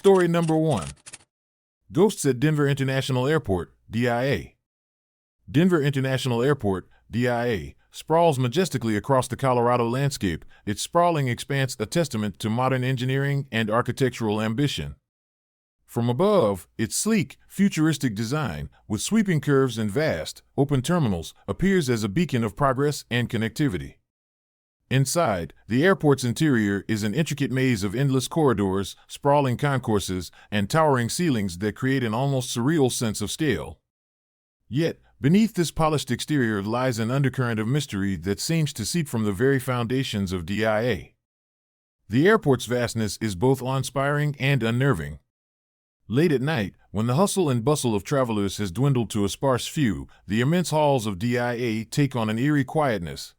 Story number 1. Ghosts at Denver International Airport, DIA. Denver International Airport, DIA, sprawls majestically across the Colorado landscape, its sprawling expanse a testament to modern engineering and architectural ambition. From above, its sleek, futuristic design, with sweeping curves and vast, open terminals, appears as a beacon of progress and connectivity. Inside, the airport's interior is an intricate maze of endless corridors, sprawling concourses, and towering ceilings that create an almost surreal sense of scale. Yet, beneath this polished exterior lies an undercurrent of mystery that seems to seep from the very foundations of DIA. The airport's vastness is both awe-inspiring and unnerving. Late at night, when the hustle and bustle of travelers has dwindled to a sparse few, the immense halls of DIA take on an eerie quietness.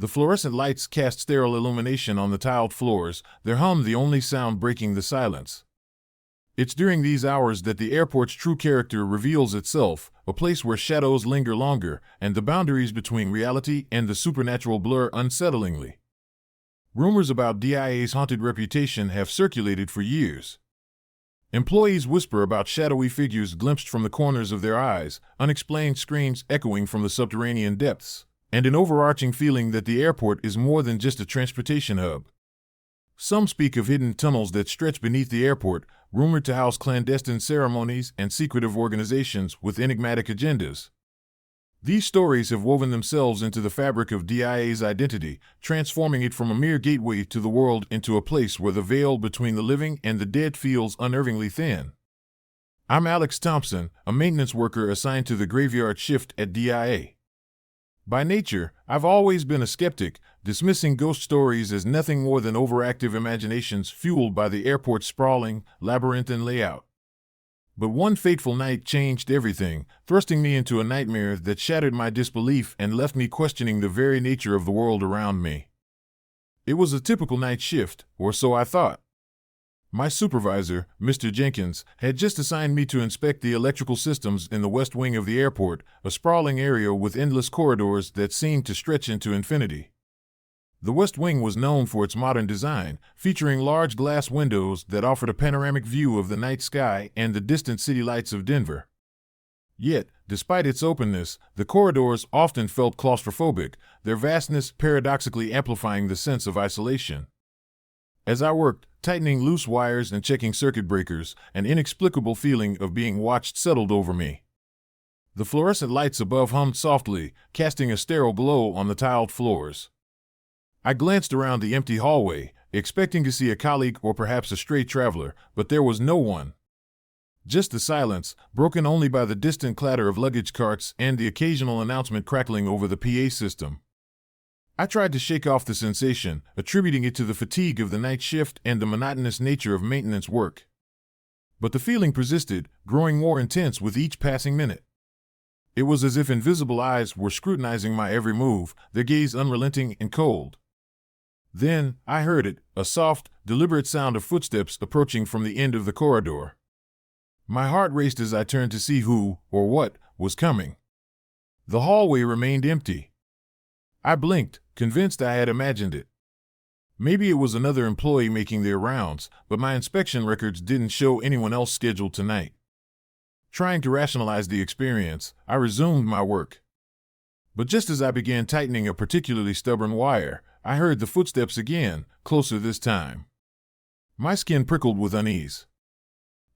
The fluorescent lights cast sterile illumination on the tiled floors, their hum the only sound breaking the silence. It's during these hours that the airport's true character reveals itself, a place where shadows linger longer, and the boundaries between reality and the supernatural blur unsettlingly. Rumors about DIA's haunted reputation have circulated for years. Employees whisper about shadowy figures glimpsed from the corners of their eyes, unexplained screams echoing from the subterranean depths, and an overarching feeling that the airport is more than just a transportation hub. Some speak of hidden tunnels that stretch beneath the airport, rumored to house clandestine ceremonies and secretive organizations with enigmatic agendas. These stories have woven themselves into the fabric of DIA's identity, transforming it from a mere gateway to the world into a place where the veil between the living and the dead feels unnervingly thin. I'm Alex Thompson, a maintenance worker assigned to the graveyard shift at DIA. By nature, I've always been a skeptic, dismissing ghost stories as nothing more than overactive imaginations fueled by the airport's sprawling, labyrinthine layout. But one fateful night changed everything, thrusting me into a nightmare that shattered my disbelief and left me questioning the very nature of the world around me. It was a typical night shift, or so I thought. My supervisor, Mr. Jenkins, had just assigned me to inspect the electrical systems in the west wing of the airport, a sprawling area with endless corridors that seemed to stretch into infinity. The west wing was known for its modern design, featuring large glass windows that offered a panoramic view of the night sky and the distant city lights of Denver. Yet, despite its openness, the corridors often felt claustrophobic, their vastness paradoxically amplifying the sense of isolation. As I worked, tightening loose wires and checking circuit breakers, an inexplicable feeling of being watched settled over me. The fluorescent lights above hummed softly, casting a sterile glow on the tiled floors. I glanced around the empty hallway, expecting to see a colleague or perhaps a stray traveler, but there was no one. Just the silence, broken only by the distant clatter of luggage carts and the occasional announcement crackling over the PA system. I tried to shake off the sensation, attributing it to the fatigue of the night shift and the monotonous nature of maintenance work. But the feeling persisted, growing more intense with each passing minute. It was as if invisible eyes were scrutinizing my every move, their gaze unrelenting and cold. Then, I heard it, a soft, deliberate sound of footsteps approaching from the end of the corridor. My heart raced as I turned to see who, or what, was coming. The hallway remained empty. I blinked, convinced I had imagined it. Maybe it was another employee making their rounds, but my inspection records didn't show anyone else scheduled tonight. Trying to rationalize the experience, I resumed my work. But just as I began tightening a particularly stubborn wire, I heard the footsteps again, closer this time. My skin prickled with unease.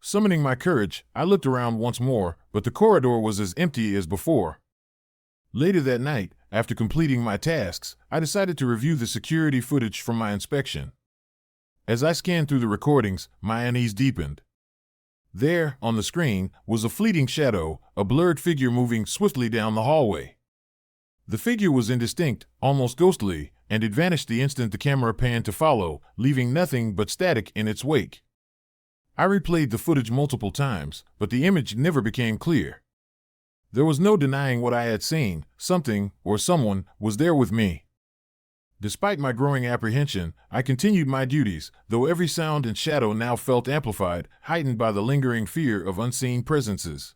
Summoning my courage, I looked around once more, but the corridor was as empty as before. Later that night, after completing my tasks, I decided to review the security footage from my inspection. As I scanned through the recordings, my unease deepened. There, on the screen, was a fleeting shadow, a blurred figure moving swiftly down the hallway. The figure was indistinct, almost ghostly, and it vanished the instant the camera panned to follow, leaving nothing but static in its wake. I replayed the footage multiple times, but the image never became clear. There was no denying what I had seen. Something, or someone, was there with me. Despite my growing apprehension, I continued my duties, though every sound and shadow now felt amplified, heightened by the lingering fear of unseen presences.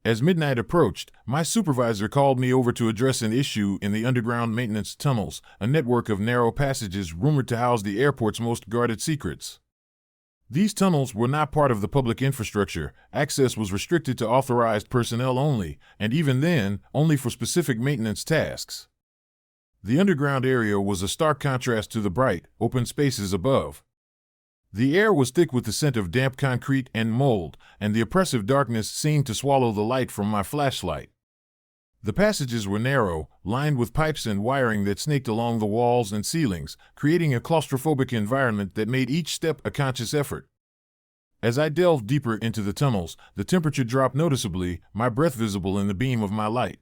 As midnight approached, my supervisor called me over to address an issue in the underground maintenance tunnels, a network of narrow passages rumored to house the airport's most guarded secrets. These tunnels were not part of the public infrastructure. Access was restricted to authorized personnel only, and even then, only for specific maintenance tasks. The underground area was a stark contrast to the bright, open spaces above. The air was thick with the scent of damp concrete and mold, and the oppressive darkness seemed to swallow the light from my flashlight. The passages were narrow, lined with pipes and wiring that snaked along the walls and ceilings, creating a claustrophobic environment that made each step a conscious effort. As I delved deeper into the tunnels, the temperature dropped noticeably, my breath visible in the beam of my light.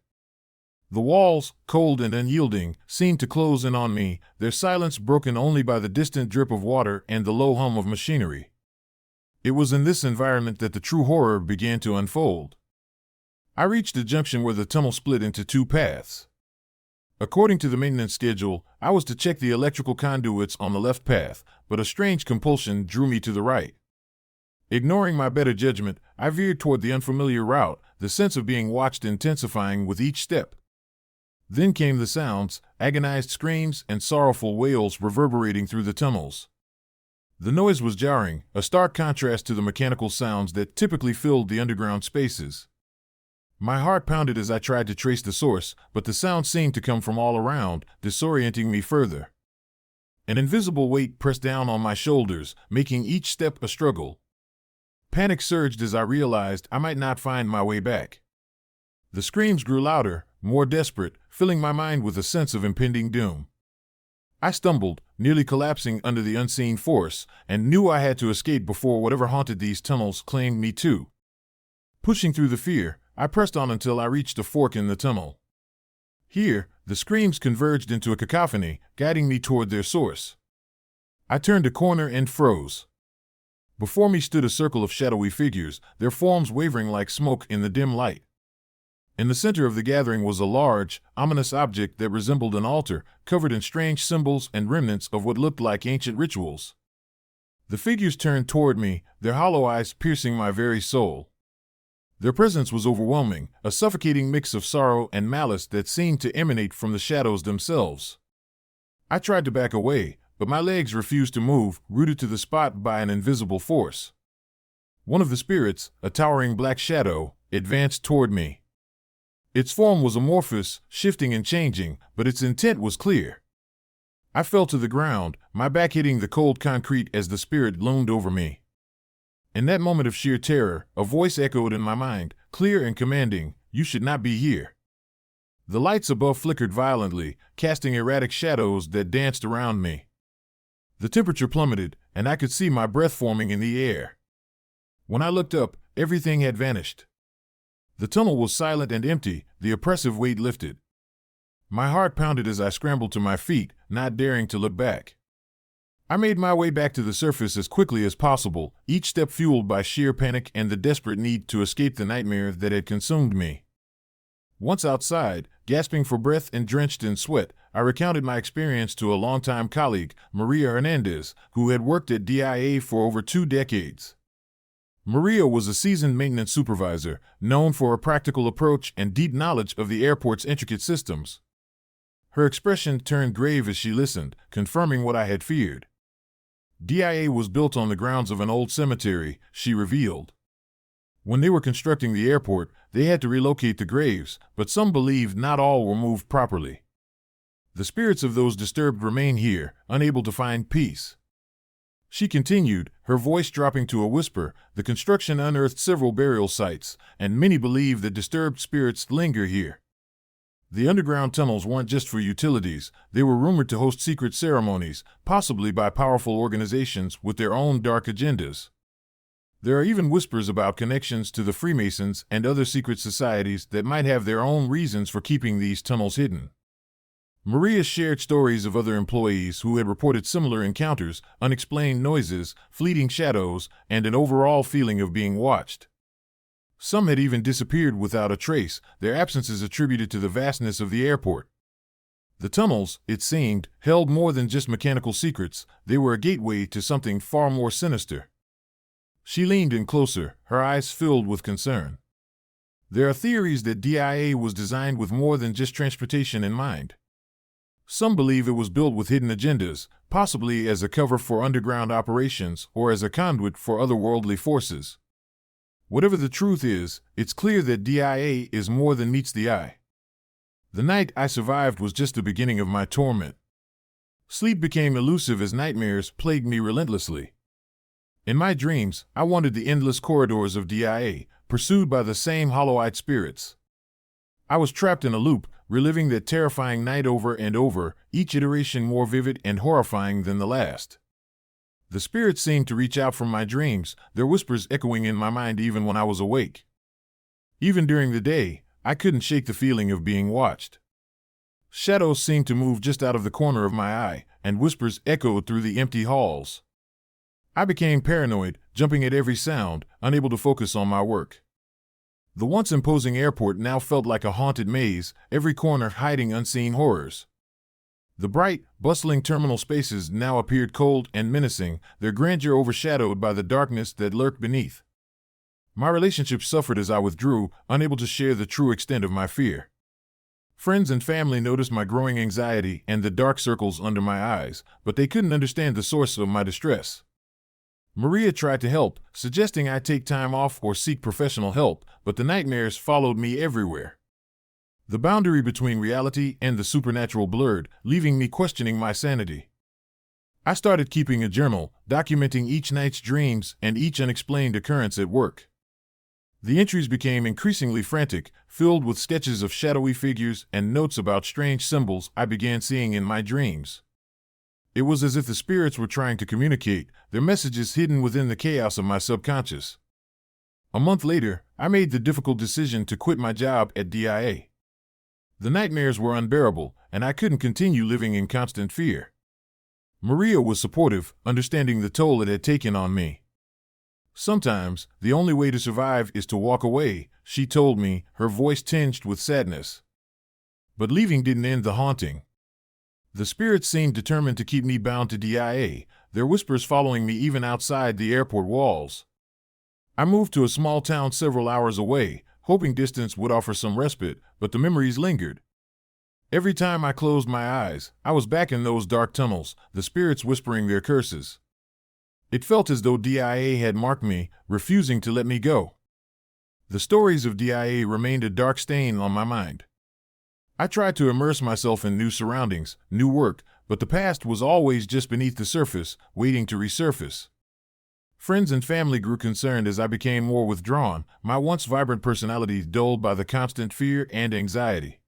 The walls, cold and unyielding, seemed to close in on me, their silence broken only by the distant drip of water and the low hum of machinery. It was in this environment that the true horror began to unfold. I reached a junction where the tunnel split into two paths. According to the maintenance schedule, I was to check the electrical conduits on the left path, but a strange compulsion drew me to the right. Ignoring my better judgment, I veered toward the unfamiliar route, the sense of being watched intensifying with each step. Then came the sounds, agonized screams and sorrowful wails reverberating through the tunnels. The noise was jarring, a stark contrast to the mechanical sounds that typically filled the underground spaces. My heart pounded as I tried to trace the source, but the sound seemed to come from all around, disorienting me further. An invisible weight pressed down on my shoulders, making each step a struggle. Panic surged as I realized I might not find my way back. The screams grew louder, more desperate, filling my mind with a sense of impending doom. I stumbled, nearly collapsing under the unseen force, and knew I had to escape before whatever haunted these tunnels claimed me too. Pushing through the fear, I pressed on until I reached a fork in the tunnel. Here, the screams converged into a cacophony, guiding me toward their source. I turned a corner and froze. Before me stood a circle of shadowy figures, their forms wavering like smoke in the dim light. In the center of the gathering was a large, ominous object that resembled an altar, covered in strange symbols and remnants of what looked like ancient rituals. The figures turned toward me, their hollow eyes piercing my very soul. Their presence was overwhelming, a suffocating mix of sorrow and malice that seemed to emanate from the shadows themselves. I tried to back away, but my legs refused to move, rooted to the spot by an invisible force. One of the spirits, a towering black shadow, advanced toward me. Its form was amorphous, shifting and changing, but its intent was clear. I fell to the ground, my back hitting the cold concrete as the spirit loomed over me. In that moment of sheer terror, a voice echoed in my mind, clear and commanding, "You should not be here." The lights above flickered violently, casting erratic shadows that danced around me. The temperature plummeted, and I could see my breath forming in the air. When I looked up, everything had vanished. The tunnel was silent and empty, the oppressive weight lifted. My heart pounded as I scrambled to my feet, not daring to look back. I made my way back to the surface as quickly as possible, each step fueled by sheer panic and the desperate need to escape the nightmare that had consumed me. Once outside, gasping for breath and drenched in sweat, I recounted my experience to a longtime colleague, Maria Hernandez, who had worked at DIA for over 2 decades. Maria was a seasoned maintenance supervisor, known for a practical approach and deep knowledge of the airport's intricate systems. Her expression turned grave as she listened, confirming what I had feared. DIA was built on the grounds of an old cemetery, she revealed. When they were constructing the airport, they had to relocate the graves, but some believed not all were moved properly. The spirits of those disturbed remain here, unable to find peace. She continued, her voice dropping to a whisper, the construction unearthed several burial sites, and many believe that disturbed spirits linger here. The underground tunnels weren't just for utilities, they were rumored to host secret ceremonies, possibly by powerful organizations with their own dark agendas. There are even whispers about connections to the Freemasons and other secret societies that might have their own reasons for keeping these tunnels hidden. Maria shared stories of other employees who had reported similar encounters, unexplained noises, fleeting shadows, and an overall feeling of being watched. Some had even disappeared without a trace, their absences attributed to the vastness of the airport. The tunnels, it seemed, held more than just mechanical secrets, they were a gateway to something far more sinister. She leaned in closer, her eyes filled with concern. There are theories that DIA was designed with more than just transportation in mind. Some believe it was built with hidden agendas, possibly as a cover for underground operations or as a conduit for otherworldly forces. Whatever the truth is, it's clear that DIA is more than meets the eye. The night I survived was just the beginning of my torment. Sleep became elusive as nightmares plagued me relentlessly. In my dreams, I wandered the endless corridors of DIA, pursued by the same hollow-eyed spirits. I was trapped in a loop, reliving that terrifying night over and over, each iteration more vivid and horrifying than the last. The spirits seemed to reach out from my dreams, their whispers echoing in my mind even when I was awake. Even during the day, I couldn't shake the feeling of being watched. Shadows seemed to move just out of the corner of my eye, and whispers echoed through the empty halls. I became paranoid, jumping at every sound, unable to focus on my work. The once imposing airport now felt like a haunted maze, every corner hiding unseen horrors. The bright, bustling terminal spaces now appeared cold and menacing, their grandeur overshadowed by the darkness that lurked beneath. My relationship suffered as I withdrew, unable to share the true extent of my fear. Friends and family noticed my growing anxiety and the dark circles under my eyes, but they couldn't understand the source of my distress. Maria tried to help, suggesting I take time off or seek professional help, but the nightmares followed me everywhere. The boundary between reality and the supernatural blurred, leaving me questioning my sanity. I started keeping a journal, documenting each night's dreams and each unexplained occurrence at work. The entries became increasingly frantic, filled with sketches of shadowy figures and notes about strange symbols I began seeing in my dreams. It was as if the spirits were trying to communicate, their messages hidden within the chaos of my subconscious. A month later, I made the difficult decision to quit my job at DIA. The nightmares were unbearable, and I couldn't continue living in constant fear. Maria was supportive, understanding the toll it had taken on me. Sometimes, the only way to survive is to walk away, she told me, her voice tinged with sadness. But leaving didn't end the haunting. The spirits seemed determined to keep me bound to DIA, their whispers following me even outside the airport walls. I moved to a small town several hours away, hoping distance would offer some respite, but the memories lingered. Every time I closed my eyes, I was back in those dark tunnels, the spirits whispering their curses. It felt as though DIA had marked me, refusing to let me go. The stories of DIA remained a dark stain on my mind. I tried to immerse myself in new surroundings, new work, but the past was always just beneath the surface, waiting to resurface. Friends and family grew concerned as I became more withdrawn, my once vibrant personality dulled by the constant fear and anxiety.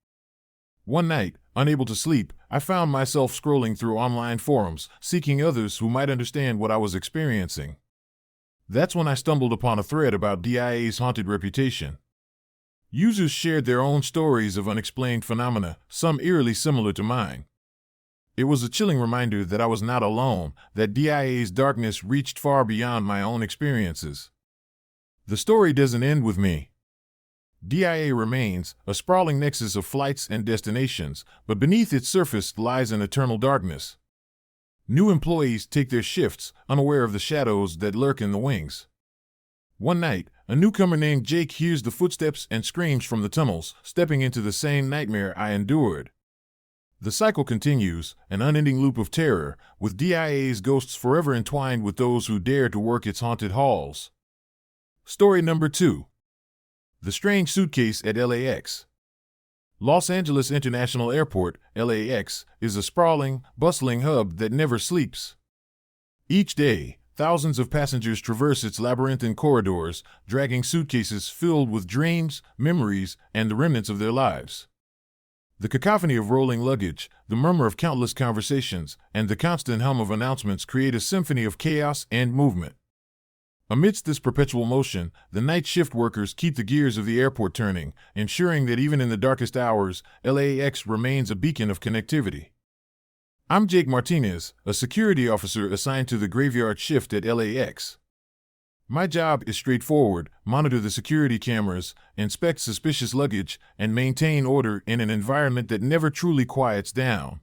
One night, unable to sleep, I found myself scrolling through online forums, seeking others who might understand what I was experiencing. That's when I stumbled upon a thread about DIA's haunted reputation. Users shared their own stories of unexplained phenomena, some eerily similar to mine. It was a chilling reminder that I was not alone, that DIA's darkness reached far beyond my own experiences. The story doesn't end with me. DIA remains, a sprawling nexus of flights and destinations, but beneath its surface lies an eternal darkness. New employees take their shifts, unaware of the shadows that lurk in the wings. One night, a newcomer named Jake hears the footsteps and screams from the tunnels, stepping into the same nightmare I endured. The cycle continues, an unending loop of terror, with DIA's ghosts forever entwined with those who dare to work its haunted halls. Story number 2. The Strange Suitcase at LAX. Los Angeles International Airport, LAX, is a sprawling, bustling hub that never sleeps. Each day, thousands of passengers traverse its labyrinthine corridors, dragging suitcases filled with dreams, memories, and the remnants of their lives. The cacophony of rolling luggage, the murmur of countless conversations, and the constant hum of announcements create a symphony of chaos and movement. Amidst this perpetual motion, the night shift workers keep the gears of the airport turning, ensuring that even in the darkest hours, LAX remains a beacon of connectivity. I'm Jake Martinez, a security officer assigned to the graveyard shift at LAX. My job is straightforward: monitor the security cameras, inspect suspicious luggage, and maintain order in an environment that never truly quiets down.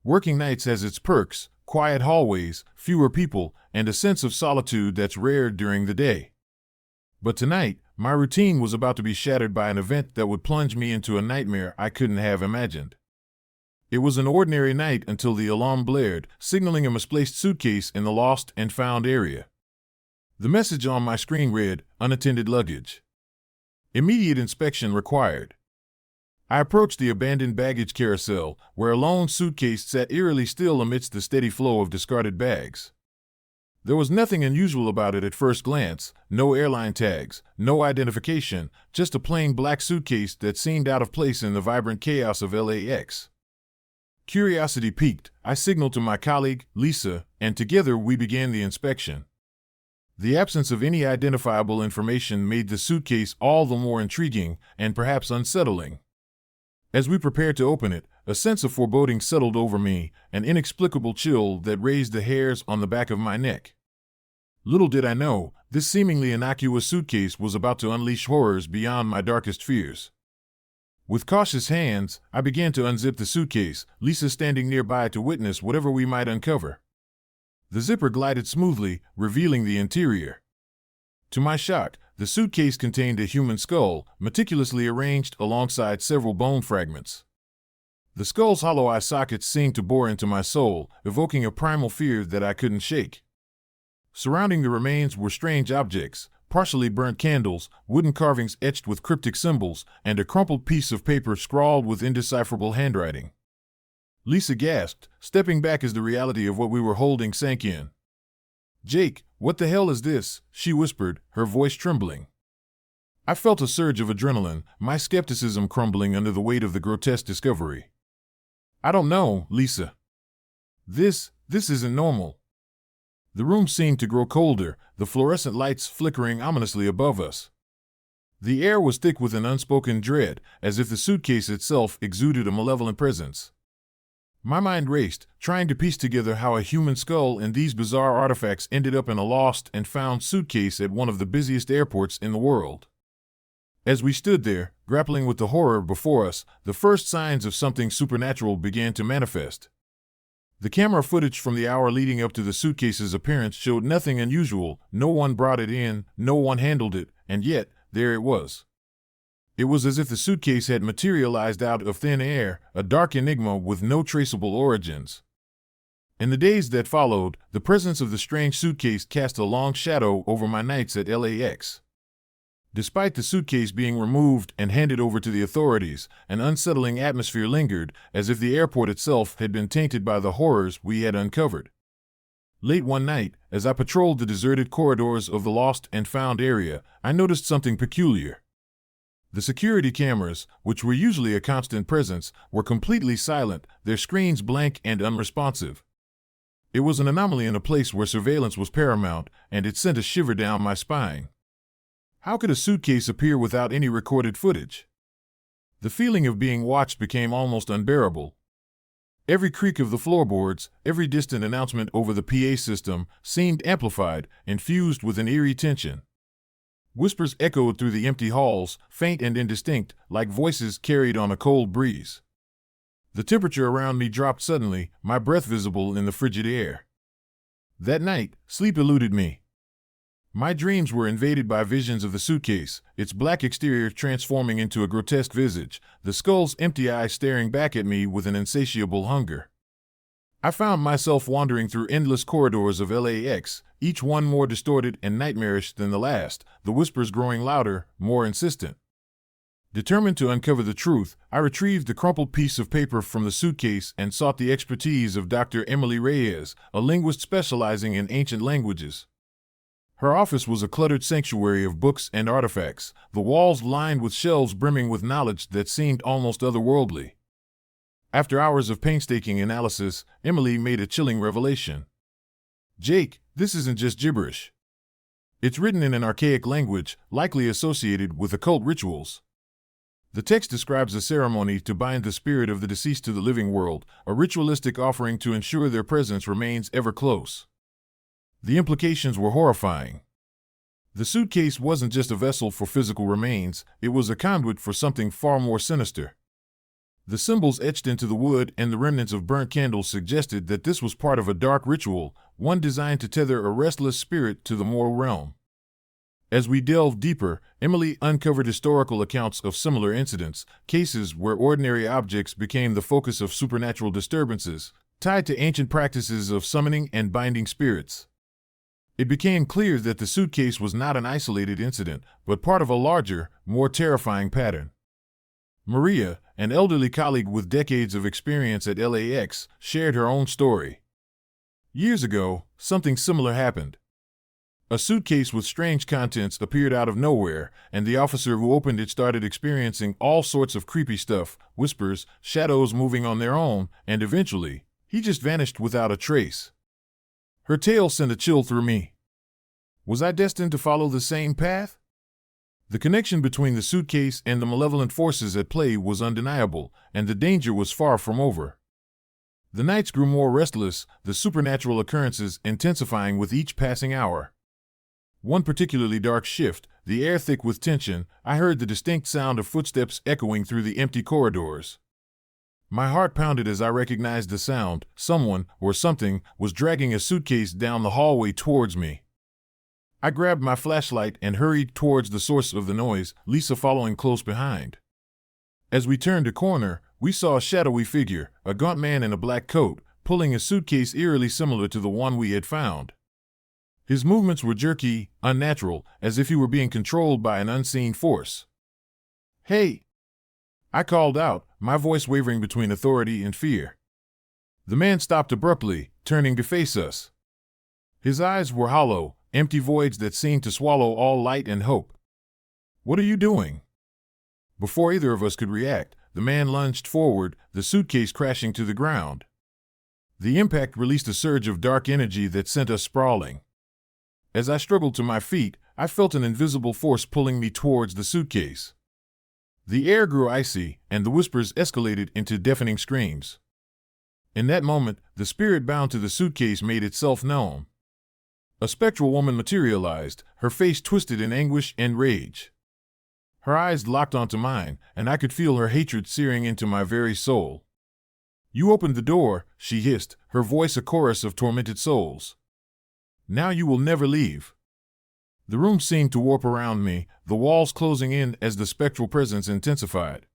Working nights has its perks: quiet hallways, fewer people, and a sense of solitude that's rare during the day. But tonight, my routine was about to be shattered by an event that would plunge me into a nightmare I couldn't have imagined. It was an ordinary night until the alarm blared, signaling a misplaced suitcase in the lost and found area. The message on my screen read, "Unattended luggage. Immediate inspection required." I approached the abandoned baggage carousel, where a lone suitcase sat eerily still amidst the steady flow of discarded bags. There was nothing unusual about it at first glance, no airline tags, no identification, just a plain black suitcase that seemed out of place in the vibrant chaos of LAX. Curiosity piqued, I signaled to my colleague, Lisa, and together we began the inspection. The absence of any identifiable information made the suitcase all the more intriguing and perhaps unsettling. As we prepared to open it, a sense of foreboding settled over me, an inexplicable chill that raised the hairs on the back of my neck. Little did I know, this seemingly innocuous suitcase was about to unleash horrors beyond my darkest fears. With cautious hands, I began to unzip the suitcase, Lisa standing nearby to witness whatever we might uncover. The zipper glided smoothly, revealing the interior. To my shock, the suitcase contained a human skull, meticulously arranged alongside several bone fragments. The skull's hollow eye sockets seemed to bore into my soul, evoking a primal fear that I couldn't shake. Surrounding the remains were strange objects, partially burnt candles, wooden carvings etched with cryptic symbols, and a crumpled piece of paper scrawled with indecipherable handwriting. Lisa gasped, stepping back as the reality of what we were holding sank in. "Jake, what the hell is this?" she whispered, her voice trembling. I felt a surge of adrenaline, my skepticism crumbling under the weight of the grotesque discovery. "I don't know, Lisa. This isn't normal." The room seemed to grow colder, the fluorescent lights flickering ominously above us. The air was thick with an unspoken dread, as if the suitcase itself exuded a malevolent presence. My mind raced, trying to piece together how a human skull and these bizarre artifacts ended up in a lost and found suitcase at one of the busiest airports in the world. As we stood there, grappling with the horror before us, the first signs of something supernatural began to manifest. The camera footage from the hour leading up to the suitcase's appearance showed nothing unusual, no one brought it in, no one handled it, and yet, there it was. It was as if the suitcase had materialized out of thin air, a dark enigma with no traceable origins. In the days that followed, the presence of the strange suitcase cast a long shadow over my nights at LAX. Despite the suitcase being removed and handed over to the authorities, an unsettling atmosphere lingered, as if the airport itself had been tainted by the horrors we had uncovered. Late one night, as I patrolled the deserted corridors of the lost and found area, I noticed something peculiar. The security cameras, which were usually a constant presence, were completely silent, their screens blank and unresponsive. It was an anomaly in a place where surveillance was paramount, and it sent a shiver down my spine. How could a suitcase appear without any recorded footage? The feeling of being watched became almost unbearable. Every creak of the floorboards, every distant announcement over the PA system, seemed amplified, infused with an eerie tension. Whispers echoed through the empty halls, faint and indistinct, like voices carried on a cold breeze. The temperature around me dropped suddenly, my breath visible in the frigid air. That night, sleep eluded me. My dreams were invaded by visions of the suitcase, its black exterior transforming into a grotesque visage, the skull's empty eyes staring back at me with an insatiable hunger. I found myself wandering through endless corridors of LAX, each one more distorted and nightmarish than the last, the whispers growing louder, more insistent. Determined to uncover the truth, I retrieved the crumpled piece of paper from the suitcase and sought the expertise of Dr. Emily Reyes, a linguist specializing in ancient languages. Her office was a cluttered sanctuary of books and artifacts, the walls lined with shelves brimming with knowledge that seemed almost otherworldly. After hours of painstaking analysis, Emily made a chilling revelation. "Jake, this isn't just gibberish. It's written in an archaic language, likely associated with occult rituals. The text describes a ceremony to bind the spirit of the deceased to the living world, a ritualistic offering to ensure their presence remains ever close." The implications were horrifying. The suitcase wasn't just a vessel for physical remains, it was a conduit for something far more sinister. The symbols etched into the wood and the remnants of burnt candles suggested that this was part of a dark ritual, one designed to tether a restless spirit to the mortal realm. As we delved deeper, Emily uncovered historical accounts of similar incidents, cases where ordinary objects became the focus of supernatural disturbances, tied to ancient practices of summoning and binding spirits. It became clear that the suitcase was not an isolated incident, but part of a larger, more terrifying pattern. Maria, an elderly colleague with decades of experience at LAX, shared her own story. Years ago, something similar happened. A suitcase with strange contents appeared out of nowhere, and the officer who opened it started experiencing all sorts of creepy stuff, whispers, shadows moving on their own, and eventually, he just vanished without a trace. Her tale sent a chill through me. Was I destined to follow the same path? The connection between the suitcase and the malevolent forces at play was undeniable, and the danger was far from over. The nights grew more restless, the supernatural occurrences intensifying with each passing hour. One particularly dark shift, the air thick with tension, I heard the distinct sound of footsteps echoing through the empty corridors. My heart pounded as I recognized the sound. Someone, or something, was dragging a suitcase down the hallway towards me. I grabbed my flashlight and hurried towards the source of the noise, Lisa following close behind. As we turned a corner, we saw a shadowy figure, a gaunt man in a black coat, pulling a suitcase eerily similar to the one we had found. His movements were jerky, unnatural, as if he were being controlled by an unseen force. "Hey!" I called out, my voice wavering between authority and fear. The man stopped abruptly, turning to face us. His eyes were hollow, empty voids that seemed to swallow all light and hope. "What are you doing?" Before either of us could react, the man lunged forward, the suitcase crashing to the ground. The impact released a surge of dark energy that sent us sprawling. As I struggled to my feet, I felt an invisible force pulling me towards the suitcase. The air grew icy, and the whispers escalated into deafening screams. In that moment, the spirit bound to the suitcase made itself known. A spectral woman materialized, her face twisted in anguish and rage. Her eyes locked onto mine, and I could feel her hatred searing into my very soul. "You opened the door," she hissed, her voice a chorus of tormented souls. "Now you will never leave." The room seemed to warp around me, the walls closing in as the spectral presence intensified.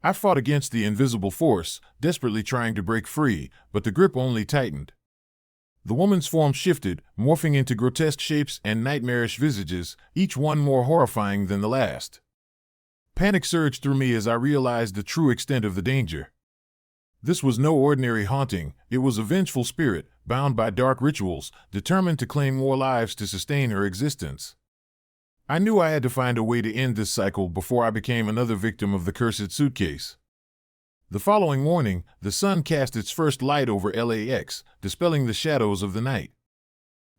I fought against the invisible force, desperately trying to break free, but the grip only tightened. The woman's form shifted, morphing into grotesque shapes and nightmarish visages, each one more horrifying than the last. Panic surged through me as I realized the true extent of the danger. This was no ordinary haunting, it was a vengeful spirit, bound by dark rituals, determined to claim more lives to sustain her existence. I knew I had to find a way to end this cycle before I became another victim of the cursed suitcase. The following morning, the sun cast its first light over LAX, dispelling the shadows of the night.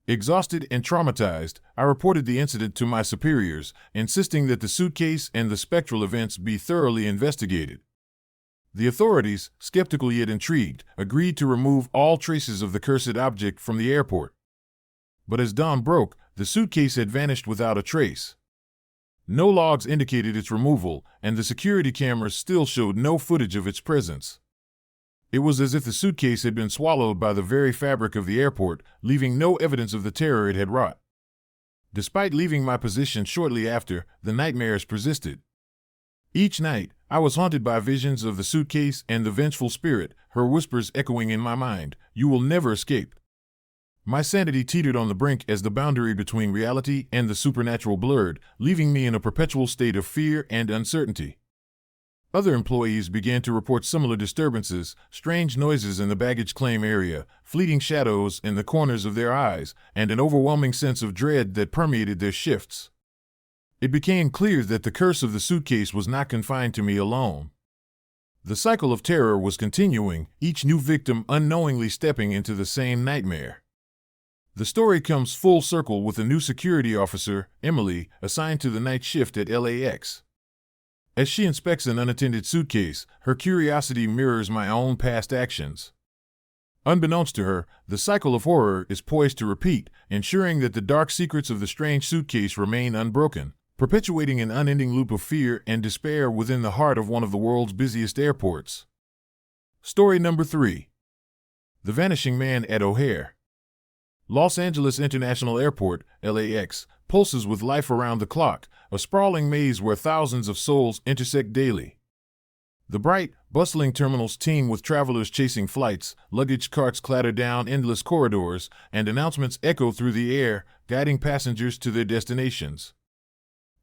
Exhausted and traumatized, I reported the incident to my superiors, insisting that the suitcase and the spectral events be thoroughly investigated. The authorities, skeptical yet intrigued, agreed to remove all traces of the cursed object from the airport. But as dawn broke, the suitcase had vanished without a trace. No logs indicated its removal, and the security cameras still showed no footage of its presence. It was as if the suitcase had been swallowed by the very fabric of the airport, leaving no evidence of the terror it had wrought. Despite leaving my position shortly after, the nightmares persisted. Each night, I was haunted by visions of the suitcase and the vengeful spirit, her whispers echoing in my mind, "You will never escape." My sanity teetered on the brink as the boundary between reality and the supernatural blurred, leaving me in a perpetual state of fear and uncertainty. Other employees began to report similar disturbances, strange noises in the baggage claim area, fleeting shadows in the corners of their eyes, and an overwhelming sense of dread that permeated their shifts. It became clear that the curse of the suitcase was not confined to me alone. The cycle of terror was continuing, each new victim unknowingly stepping into the same nightmare. The story comes full circle with a new security officer, Emily, assigned to the night shift at LAX. As she inspects an unattended suitcase, her curiosity mirrors my own past actions. Unbeknownst to her, the cycle of horror is poised to repeat, ensuring that the dark secrets of the strange suitcase remain unbroken, perpetuating an unending loop of fear and despair within the heart of one of the world's busiest airports. Story number 3. The Vanishing Man at O'Hare. Los Angeles International Airport, LAX, pulses with life around the clock, a sprawling maze where thousands of souls intersect daily. The bright, bustling terminals teem with travelers chasing flights, luggage carts clatter down endless corridors, and announcements echo through the air, guiding passengers to their destinations.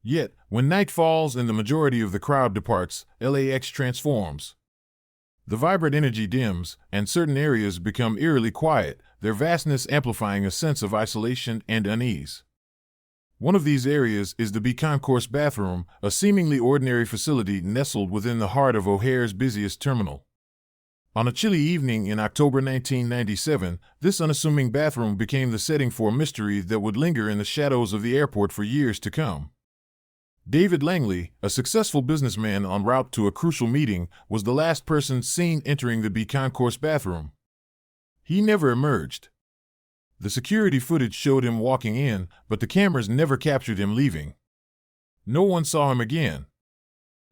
Yet, when night falls and the majority of the crowd departs, LAX transforms. The vibrant energy dims, and certain areas become eerily quiet, their vastness amplifying a sense of isolation and unease. One of these areas is the B Concourse bathroom, a seemingly ordinary facility nestled within the heart of O'Hare's busiest terminal. On a chilly evening in October 1997, this unassuming bathroom became the setting for a mystery that would linger in the shadows of the airport for years to come. David Langley, a successful businessman en route to a crucial meeting, was the last person seen entering the B Concourse bathroom. He never emerged. The security footage showed him walking in, but the cameras never captured him leaving. No one saw him again.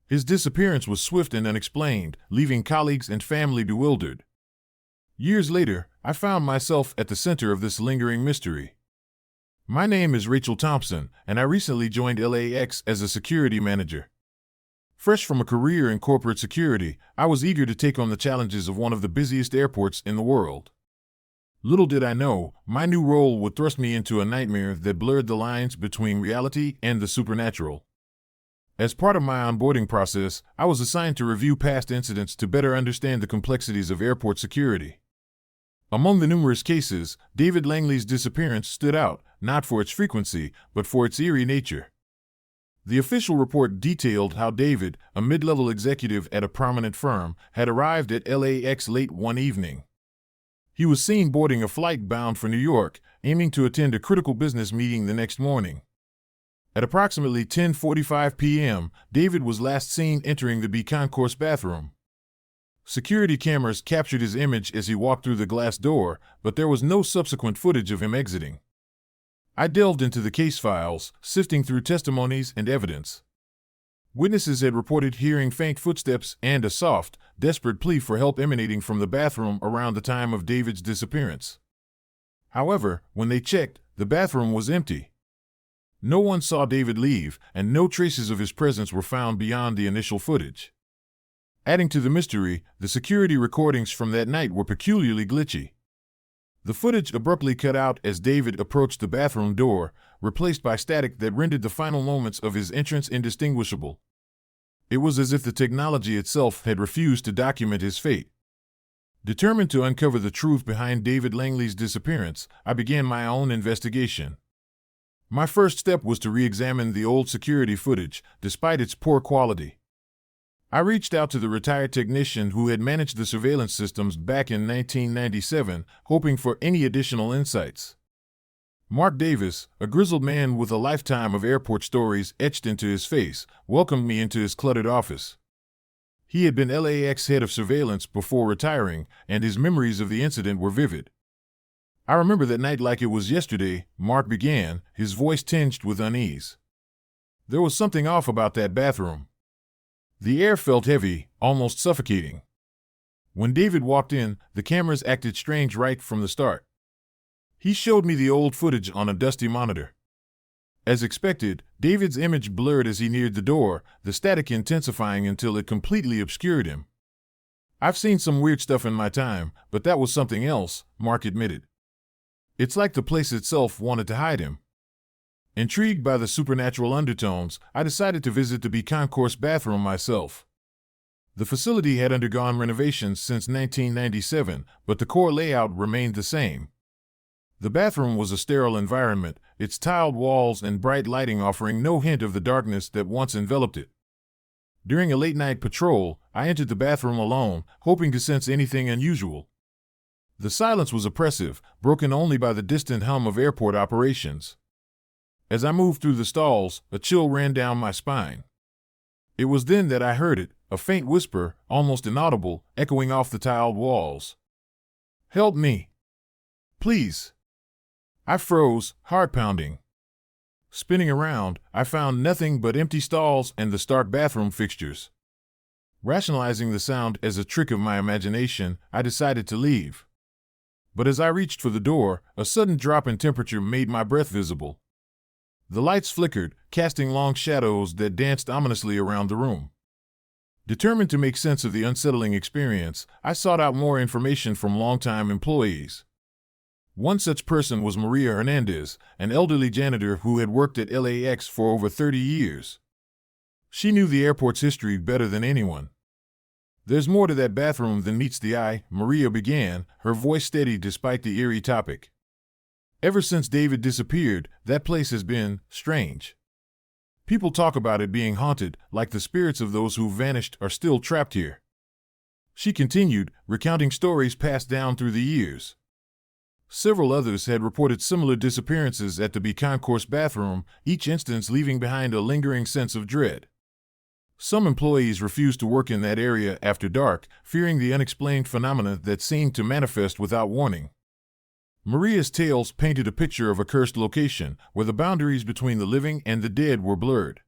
His disappearance was swift and unexplained, leaving colleagues and family bewildered. Years later, I found myself at the center of this lingering mystery. My name is Rachel Thompson, and I recently joined LAX as a security manager. Fresh from a career in corporate security, I was eager to take on the challenges of one of the busiest airports in the world. Little did I know, my new role would thrust me into a nightmare that blurred the lines between reality and the supernatural. As part of my onboarding process, I was assigned to review past incidents to better understand the complexities of airport security. Among the numerous cases, David Langley's disappearance stood out, not for its frequency, but for its eerie nature. The official report detailed how David, a mid-level executive at a prominent firm, had arrived at LAX late one evening. He was seen boarding a flight bound for New York, aiming to attend a critical business meeting the next morning. At approximately 10:45 p.m., David was last seen entering the B Concourse bathroom. Security cameras captured his image as he walked through the glass door, but there was no subsequent footage of him exiting. I delved into the case files, sifting through testimonies and evidence. Witnesses had reported hearing faint footsteps and a soft, desperate plea for help emanating from the bathroom around the time of David's disappearance. However, when they checked, the bathroom was empty. No one saw David leave, and no traces of his presence were found beyond the initial footage. Adding to the mystery, the security recordings from that night were peculiarly glitchy. The footage abruptly cut out as David approached the bathroom door, replaced by static that rendered the final moments of his entrance indistinguishable. It was as if the technology itself had refused to document his fate. Determined to uncover the truth behind David Langley's disappearance, I began my own investigation. My first step was to re-examine the old security footage, despite its poor quality. I reached out to the retired technician who had managed the surveillance systems back in 1997, hoping for any additional insights. Mark Davis, a grizzled man with a lifetime of airport stories etched into his face, welcomed me into his cluttered office. He had been LAX head of surveillance before retiring, and his memories of the incident were vivid. "I remember that night like it was yesterday," Mark began, his voice tinged with unease. "There was something off about that bathroom. The air felt heavy, almost suffocating. When David walked in, the cameras acted strange right from the start." He showed me the old footage on a dusty monitor. As expected, David's image blurred as he neared the door, the static intensifying until it completely obscured him. "I've seen some weird stuff in my time, but that was something else," Mark admitted. "It's like the place itself wanted to hide him." Intrigued by the supernatural undertones, I decided to visit the B Concourse bathroom myself. The facility had undergone renovations since 1997, but the core layout remained the same. The bathroom was a sterile environment, its tiled walls and bright lighting offering no hint of the darkness that once enveloped it. During a late-night patrol, I entered the bathroom alone, hoping to sense anything unusual. The silence was oppressive, broken only by the distant hum of airport operations. As I moved through the stalls, a chill ran down my spine. It was then that I heard it, a faint whisper, almost inaudible, echoing off the tiled walls. "Help me. Please." I froze, heart pounding. Spinning around, I found nothing but empty stalls and the stark bathroom fixtures. Rationalizing the sound as a trick of my imagination, I decided to leave. But as I reached for the door, a sudden drop in temperature made my breath visible. The lights flickered, casting long shadows that danced ominously around the room. Determined to make sense of the unsettling experience, I sought out more information from longtime employees. One such person was Maria Hernandez, an elderly janitor who had worked at LAX for over 30 years. She knew the airport's history better than anyone. "There's more to that bathroom than meets the eye," Maria began, her voice steady despite the eerie topic. "Ever since David disappeared, that place has been strange. People talk about it being haunted, like the spirits of those who vanished are still trapped here." She continued, recounting stories passed down through the years. Several others had reported similar disappearances at the concourse bathroom, each instance leaving behind a lingering sense of dread. Some employees refused to work in that area after dark, fearing the unexplained phenomena that seemed to manifest without warning. Maria's tales painted a picture of a cursed location, where the boundaries between the living and the dead were blurred.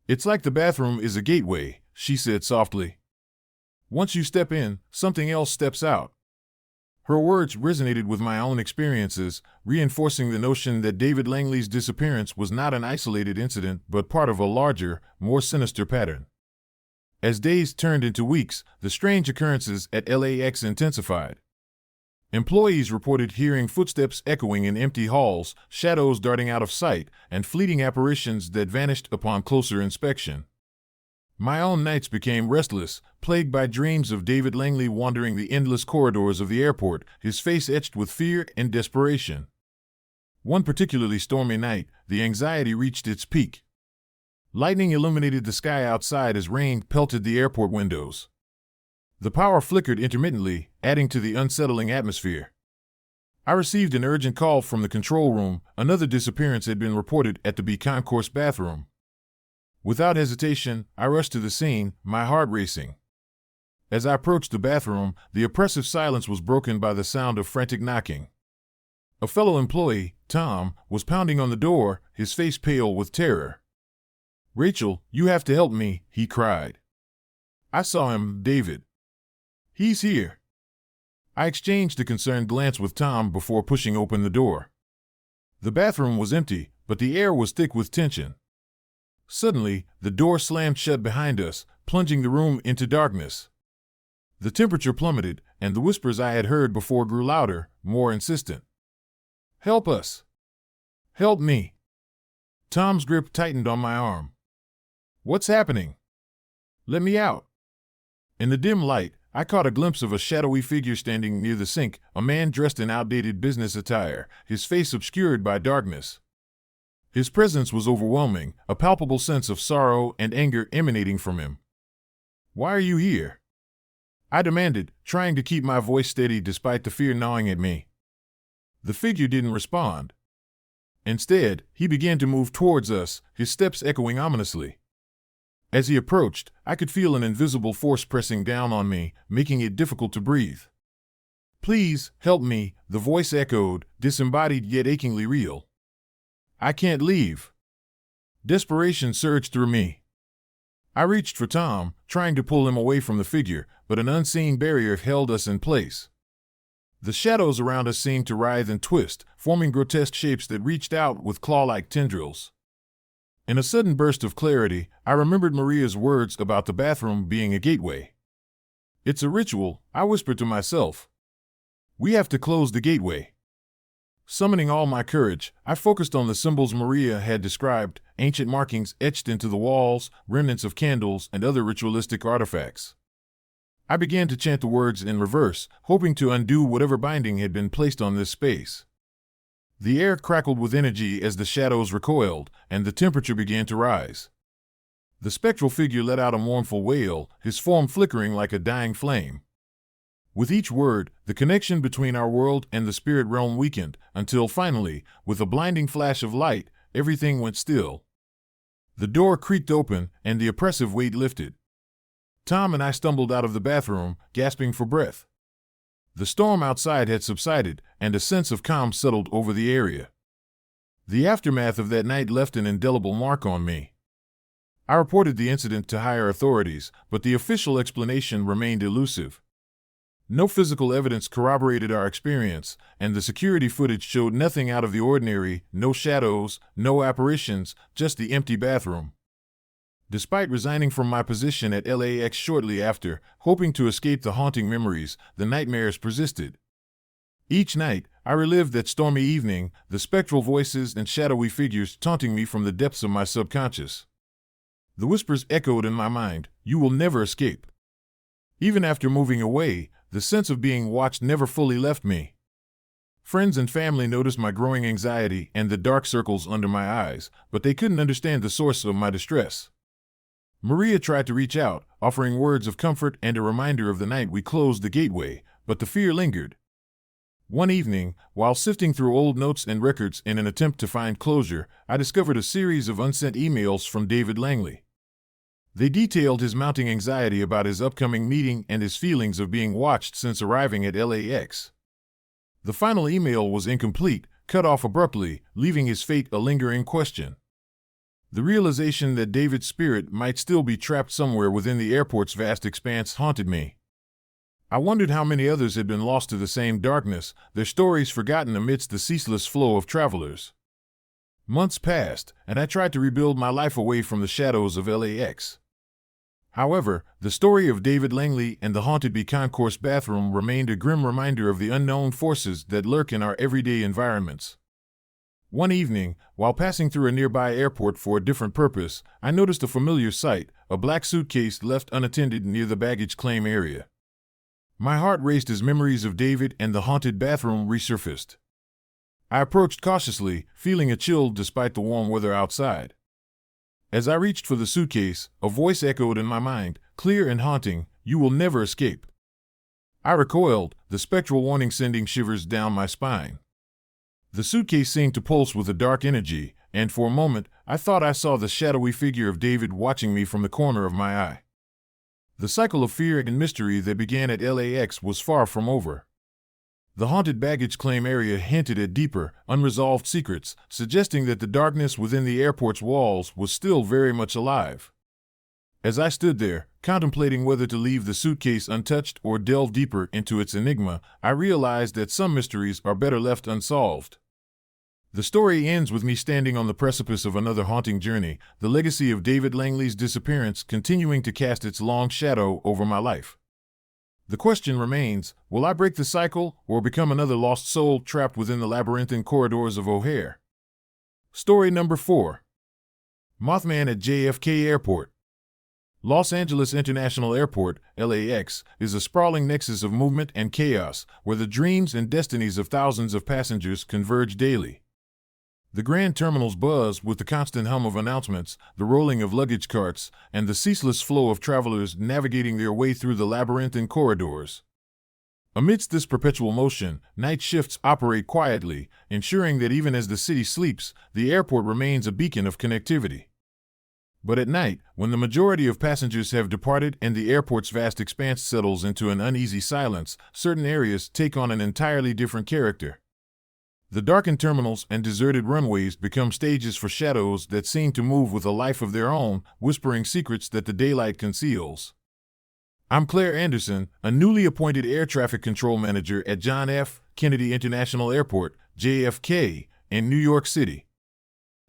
"It's like the bathroom is a gateway," she said softly. "Once you step in, something else steps out." Her words resonated with my own experiences, reinforcing the notion that David Langley's disappearance was not an isolated incident but part of a larger, more sinister pattern. As days turned into weeks, the strange occurrences at LAX intensified. Employees reported hearing footsteps echoing in empty halls, shadows darting out of sight, and fleeting apparitions that vanished upon closer inspection. My own nights became restless, plagued by dreams of David Langley wandering the endless corridors of the airport, his face etched with fear and desperation. One particularly stormy night, the anxiety reached its peak. Lightning illuminated the sky outside as rain pelted the airport windows. The power flickered intermittently, adding to the unsettling atmosphere. I received an urgent call from the control room. Another disappearance had been reported at the concourse bathroom. Without hesitation, I rushed to the scene, my heart racing. As I approached the bathroom, the oppressive silence was broken by the sound of frantic knocking. A fellow employee, Tom, was pounding on the door, his face pale with terror. "Rachel, you have to help me," he cried. "I saw him, David. He's here." I exchanged a concerned glance with Tom before pushing open the door. The bathroom was empty, but the air was thick with tension. Suddenly, the door slammed shut behind us, plunging the room into darkness. The temperature plummeted, and the whispers I had heard before grew louder, more insistent. "Help us! Help me!" Tom's grip tightened on my arm. "What's happening? Let me out!" In the dim light, I caught a glimpse of a shadowy figure standing near the sink, a man dressed in outdated business attire, his face obscured by darkness. His presence was overwhelming, a palpable sense of sorrow and anger emanating from him. "Why are you here?" I demanded, trying to keep my voice steady despite the fear gnawing at me. The figure didn't respond. Instead, he began to move towards us, his steps echoing ominously. As he approached, I could feel an invisible force pressing down on me, making it difficult to breathe. "Please, help me," the voice echoed, disembodied yet achingly real. "I can't leave." Desperation surged through me. I reached for Tom, trying to pull him away from the figure, but an unseen barrier held us in place. The shadows around us seemed to writhe and twist, forming grotesque shapes that reached out with claw-like tendrils. In a sudden burst of clarity, I remembered Maria's words about the bathroom being a gateway. "It's a ritual," I whispered to myself. "We have to close the gateway." Summoning all my courage, I focused on the symbols Maria had described, ancient markings etched into the walls, remnants of candles, and other ritualistic artifacts. I began to chant the words in reverse, hoping to undo whatever binding had been placed on this space. The air crackled with energy as the shadows recoiled, and the temperature began to rise. The spectral figure let out a mournful wail, his form flickering like a dying flame. With each word, the connection between our world and the spirit realm weakened, until finally, with a blinding flash of light, everything went still. The door creaked open, and the oppressive weight lifted. Tom and I stumbled out of the bathroom, gasping for breath. The storm outside had subsided, and a sense of calm settled over the area. The aftermath of that night left an indelible mark on me. I reported the incident to higher authorities, but the official explanation remained elusive. No physical evidence corroborated our experience, and the security footage showed nothing out of the ordinary, no shadows, no apparitions, just the empty bathroom. Despite resigning from my position at LAX shortly after, hoping to escape the haunting memories, the nightmares persisted. Each night, I relived that stormy evening, the spectral voices and shadowy figures taunting me from the depths of my subconscious. The whispers echoed in my mind, "You will never escape." Even after moving away, the sense of being watched never fully left me. Friends and family noticed my growing anxiety and the dark circles under my eyes, but they couldn't understand the source of my distress. Maria tried to reach out, offering words of comfort and a reminder of the night we closed the gateway, but the fear lingered. One evening, while sifting through old notes and records in an attempt to find closure, I discovered a series of unsent emails from David Langley. They detailed his mounting anxiety about his upcoming meeting and his feelings of being watched since arriving at LAX. The final email was incomplete, cut off abruptly, leaving his fate a lingering question. The realization that David's spirit might still be trapped somewhere within the airport's vast expanse haunted me. I wondered how many others had been lost to the same darkness, their stories forgotten amidst the ceaseless flow of travelers. Months passed, and I tried to rebuild my life away from the shadows of LAX. However, the story of David Langley and the haunted B concourse bathroom remained a grim reminder of the unknown forces that lurk in our everyday environments. One evening, while passing through a nearby airport for a different purpose, I noticed a familiar sight, a black suitcase left unattended near the baggage claim area. My heart raced as memories of David and the haunted bathroom resurfaced. I approached cautiously, feeling a chill despite the warm weather outside. As I reached for the suitcase, a voice echoed in my mind, clear and haunting, "You will never escape." I recoiled, the spectral warning sending shivers down my spine. The suitcase seemed to pulse with a dark energy, and for a moment, I thought I saw the shadowy figure of David watching me from the corner of my eye. The cycle of fear and mystery that began at LAX was far from over. The haunted baggage claim area hinted at deeper, unresolved secrets, suggesting that the darkness within the airport's walls was still very much alive. As I stood there, contemplating whether to leave the suitcase untouched or delve deeper into its enigma, I realized that some mysteries are better left unsolved. The story ends with me standing on the precipice of another haunting journey, the legacy of David Langley's disappearance continuing to cast its long shadow over my life. The question remains, will I break the cycle or become another lost soul trapped within the labyrinthine corridors of O'Hare? Story number 4. Mothman at JFK Airport. Los Angeles International Airport, LAX, is a sprawling nexus of movement and chaos, where the dreams and destinies of thousands of passengers converge daily. The grand terminals buzz with the constant hum of announcements, the rolling of luggage carts, and the ceaseless flow of travelers navigating their way through the labyrinthine corridors. Amidst this perpetual motion, night shifts operate quietly, ensuring that even as the city sleeps, the airport remains a beacon of connectivity. But at night, when the majority of passengers have departed and the airport's vast expanse settles into an uneasy silence, certain areas take on an entirely different character. The darkened terminals and deserted runways become stages for shadows that seem to move with a life of their own, whispering secrets that the daylight conceals. I'm Claire Anderson, a newly appointed air traffic control manager at John F. Kennedy International Airport, JFK, in New York City.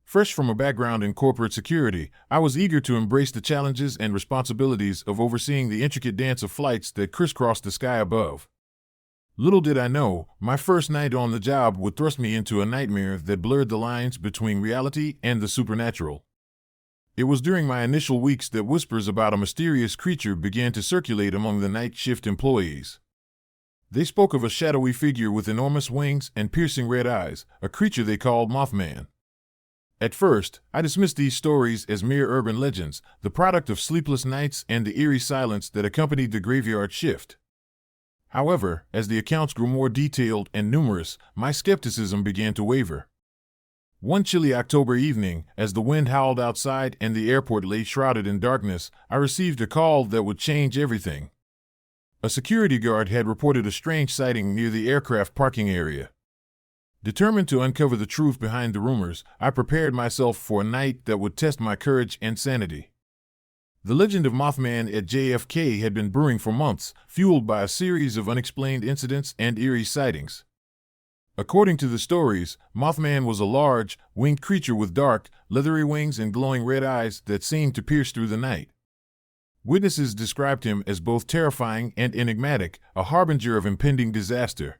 Fresh from a background in corporate security, I was eager to embrace the challenges and responsibilities of overseeing the intricate dance of flights that crisscrossed the sky above. Little did I know, my first night on the job would thrust me into a nightmare that blurred the lines between reality and the supernatural. It was during my initial weeks that whispers about a mysterious creature began to circulate among the night shift employees. They spoke of a shadowy figure with enormous wings and piercing red eyes, a creature they called Mothman. At first, I dismissed these stories as mere urban legends, the product of sleepless nights and the eerie silence that accompanied the graveyard shift. However, as the accounts grew more detailed and numerous, my skepticism began to waver. One chilly October evening, as the wind howled outside and the airport lay shrouded in darkness, I received a call that would change everything. A security guard had reported a strange sighting near the aircraft parking area. Determined to uncover the truth behind the rumors, I prepared myself for a night that would test my courage and sanity. The legend of Mothman at JFK had been brewing for months, fueled by a series of unexplained incidents and eerie sightings. According to the stories, Mothman was a large, winged creature with dark, leathery wings and glowing red eyes that seemed to pierce through the night. Witnesses described him as both terrifying and enigmatic, a harbinger of impending disaster.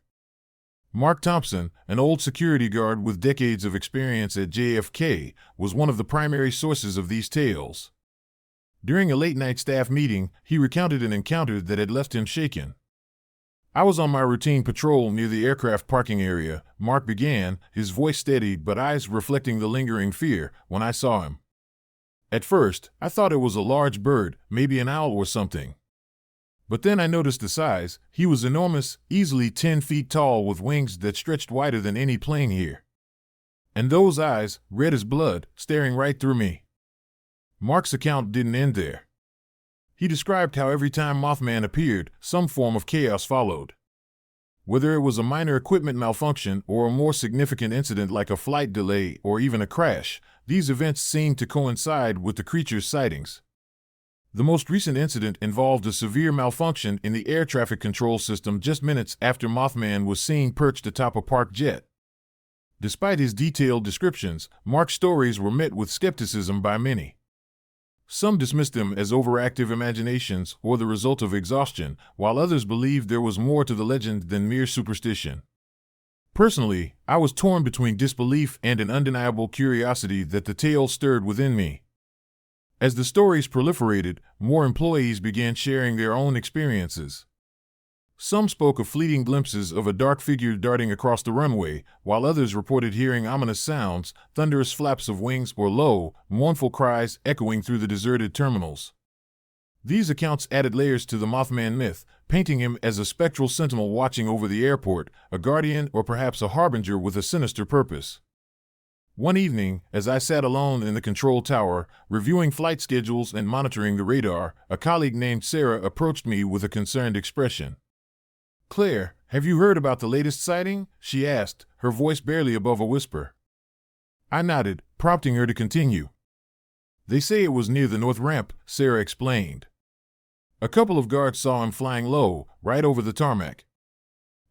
Mark Thompson, an old security guard with decades of experience at JFK, was one of the primary sources of these tales. During a late-night staff meeting, he recounted an encounter that had left him shaken. "I was on my routine patrol near the aircraft parking area," Mark began, his voice steady but eyes reflecting the lingering fear, "when I saw him. At first, I thought it was a large bird, maybe an owl or something. But then I noticed the size. He was enormous, easily 10 feet tall with wings that stretched wider than any plane here. And those eyes, red as blood, staring right through me." Mark's account didn't end there. He described how every time Mothman appeared, some form of chaos followed. Whether it was a minor equipment malfunction or a more significant incident like a flight delay or even a crash, these events seemed to coincide with the creature's sightings. The most recent incident involved a severe malfunction in the air traffic control system just minutes after Mothman was seen perched atop a parked jet. Despite his detailed descriptions, Mark's stories were met with skepticism by many. Some dismissed them as overactive imaginations or the result of exhaustion, while others believed there was more to the legend than mere superstition. Personally, I was torn between disbelief and an undeniable curiosity that the tale stirred within me. As the stories proliferated, more employees began sharing their own experiences. Some spoke of fleeting glimpses of a dark figure darting across the runway, while others reported hearing ominous sounds, thunderous flaps of wings or low, mournful cries echoing through the deserted terminals. These accounts added layers to the Mothman myth, painting him as a spectral sentinel watching over the airport, a guardian or perhaps a harbinger with a sinister purpose. One evening, as I sat alone in the control tower, reviewing flight schedules and monitoring the radar, a colleague named Sarah approached me with a concerned expression. "Claire, have you heard about the latest sighting?" she asked, her voice barely above a whisper. I nodded, prompting her to continue. "They say it was near the north ramp," Sarah explained. "A couple of guards saw him flying low, right over the tarmac.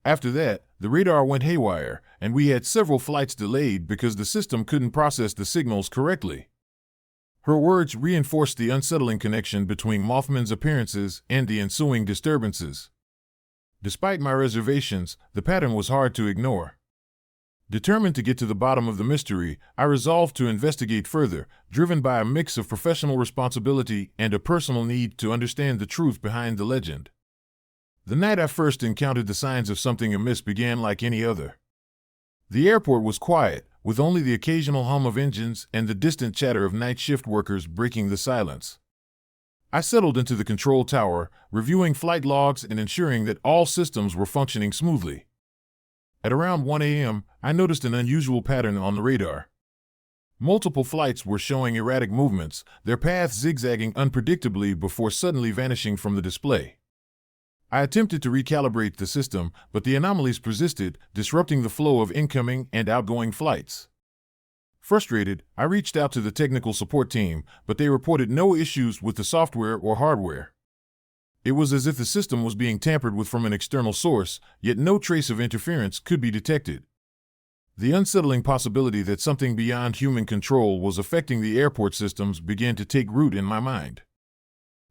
After that, the radar went haywire, and we had several flights delayed because the system couldn't process the signals correctly." Her words reinforced the unsettling connection between Mothman's appearances and the ensuing disturbances. Despite my reservations, the pattern was hard to ignore. Determined to get to the bottom of the mystery, I resolved to investigate further, driven by a mix of professional responsibility and a personal need to understand the truth behind the legend. The night I first encountered the signs of something amiss began like any other. The airport was quiet, with only the occasional hum of engines and the distant chatter of night shift workers breaking the silence. I settled into the control tower, reviewing flight logs and ensuring that all systems were functioning smoothly. At around 1 a.m., I noticed an unusual pattern on the radar. Multiple flights were showing erratic movements, their paths zigzagging unpredictably before suddenly vanishing from the display. I attempted to recalibrate the system, but the anomalies persisted, disrupting the flow of incoming and outgoing flights. Frustrated, I reached out to the technical support team, but they reported no issues with the software or hardware. It was as if the system was being tampered with from an external source, yet no trace of interference could be detected. The unsettling possibility that something beyond human control was affecting the airport systems began to take root in my mind.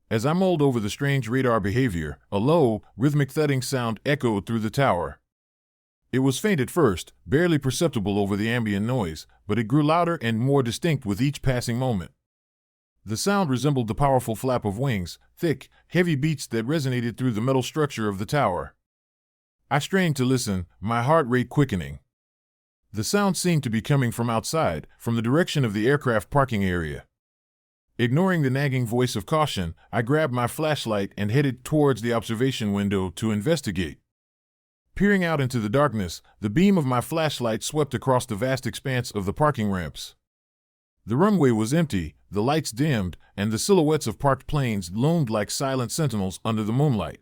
As I mulled over the strange radar behavior, a low, rhythmic thudding sound echoed through the tower. It was faint at first, barely perceptible over the ambient noise, but it grew louder and more distinct with each passing moment. The sound resembled the powerful flap of wings, thick, heavy beats that resonated through the metal structure of the tower. I strained to listen, my heart rate quickening. The sound seemed to be coming from outside, from the direction of the aircraft parking area. Ignoring the nagging voice of caution, I grabbed my flashlight and headed towards the observation window to investigate. Peering out into the darkness, the beam of my flashlight swept across the vast expanse of the parking ramps. The runway was empty, the lights dimmed, and the silhouettes of parked planes loomed like silent sentinels under the moonlight.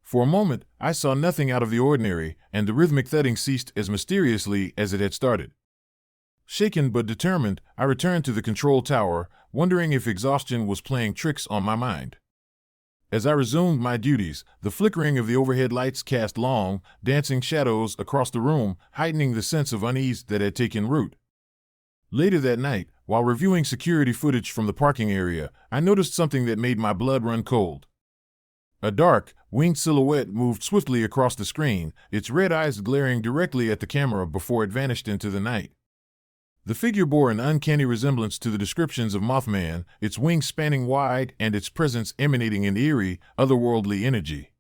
For a moment, I saw nothing out of the ordinary, and the rhythmic thudding ceased as mysteriously as it had started. Shaken but determined, I returned to the control tower, wondering if exhaustion was playing tricks on my mind. As I resumed my duties, the flickering of the overhead lights cast long, dancing shadows across the room, heightening the sense of unease that had taken root. Later that night, while reviewing security footage from the parking area, I noticed something that made my blood run cold. A dark, winged silhouette moved swiftly across the screen, its red eyes glaring directly at the camera before it vanished into the night. The figure bore an uncanny resemblance to the descriptions of Mothman, its wings spanning wide and its presence emanating an eerie, otherworldly energy.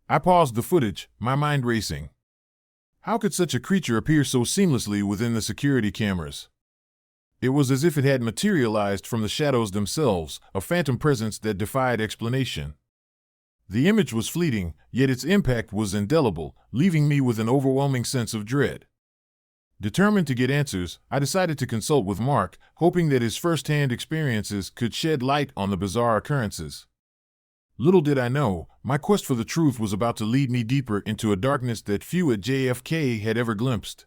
I paused the footage, my mind racing. How could such a creature appear so seamlessly within the security cameras? It was as if it had materialized from the shadows themselves, a phantom presence that defied explanation. The image was fleeting, yet its impact was indelible, leaving me with an overwhelming sense of dread. Determined to get answers, I decided to consult with Mark, hoping that his first-hand experiences could shed light on the bizarre occurrences. Little did I know, my quest for the truth was about to lead me deeper into a darkness that few at JFK had ever glimpsed.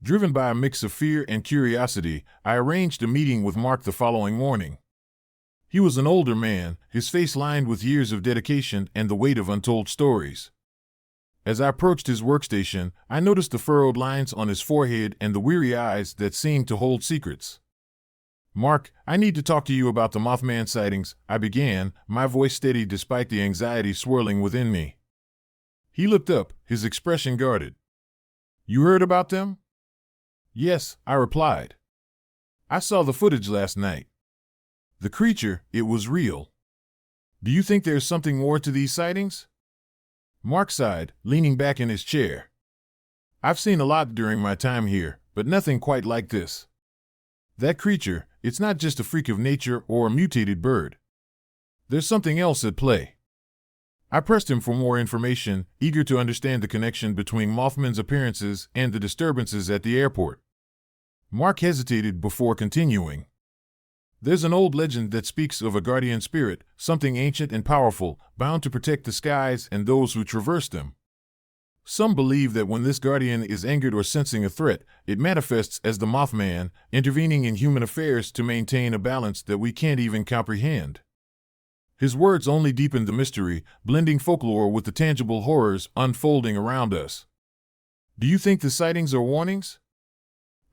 Driven by a mix of fear and curiosity, I arranged a meeting with Mark the following morning. He was an older man, his face lined with years of dedication and the weight of untold stories. As I approached his workstation, I noticed the furrowed lines on his forehead and the weary eyes that seemed to hold secrets. "Mark, I need to talk to you about the Mothman sightings," I began, my voice steady despite the anxiety swirling within me. He looked up, his expression guarded. "You heard about them?" "Yes," I replied. "I saw the footage last night. The creature, it was real. Do you think there's something more to these sightings?" Mark sighed, leaning back in his chair. "I've seen a lot during my time here, but nothing quite like this. That creature, it's not just a freak of nature or a mutated bird. There's something else at play." I pressed him for more information, eager to understand the connection between Mothman's appearances and the disturbances at the airport. Mark hesitated before continuing. "There's an old legend that speaks of a guardian spirit, something ancient and powerful, bound to protect the skies and those who traverse them. Some believe that when this guardian is angered or sensing a threat, it manifests as the Mothman, intervening in human affairs to maintain a balance that we can't even comprehend." His words only deepened the mystery, blending folklore with the tangible horrors unfolding around us. "Do you think the sightings are warnings?"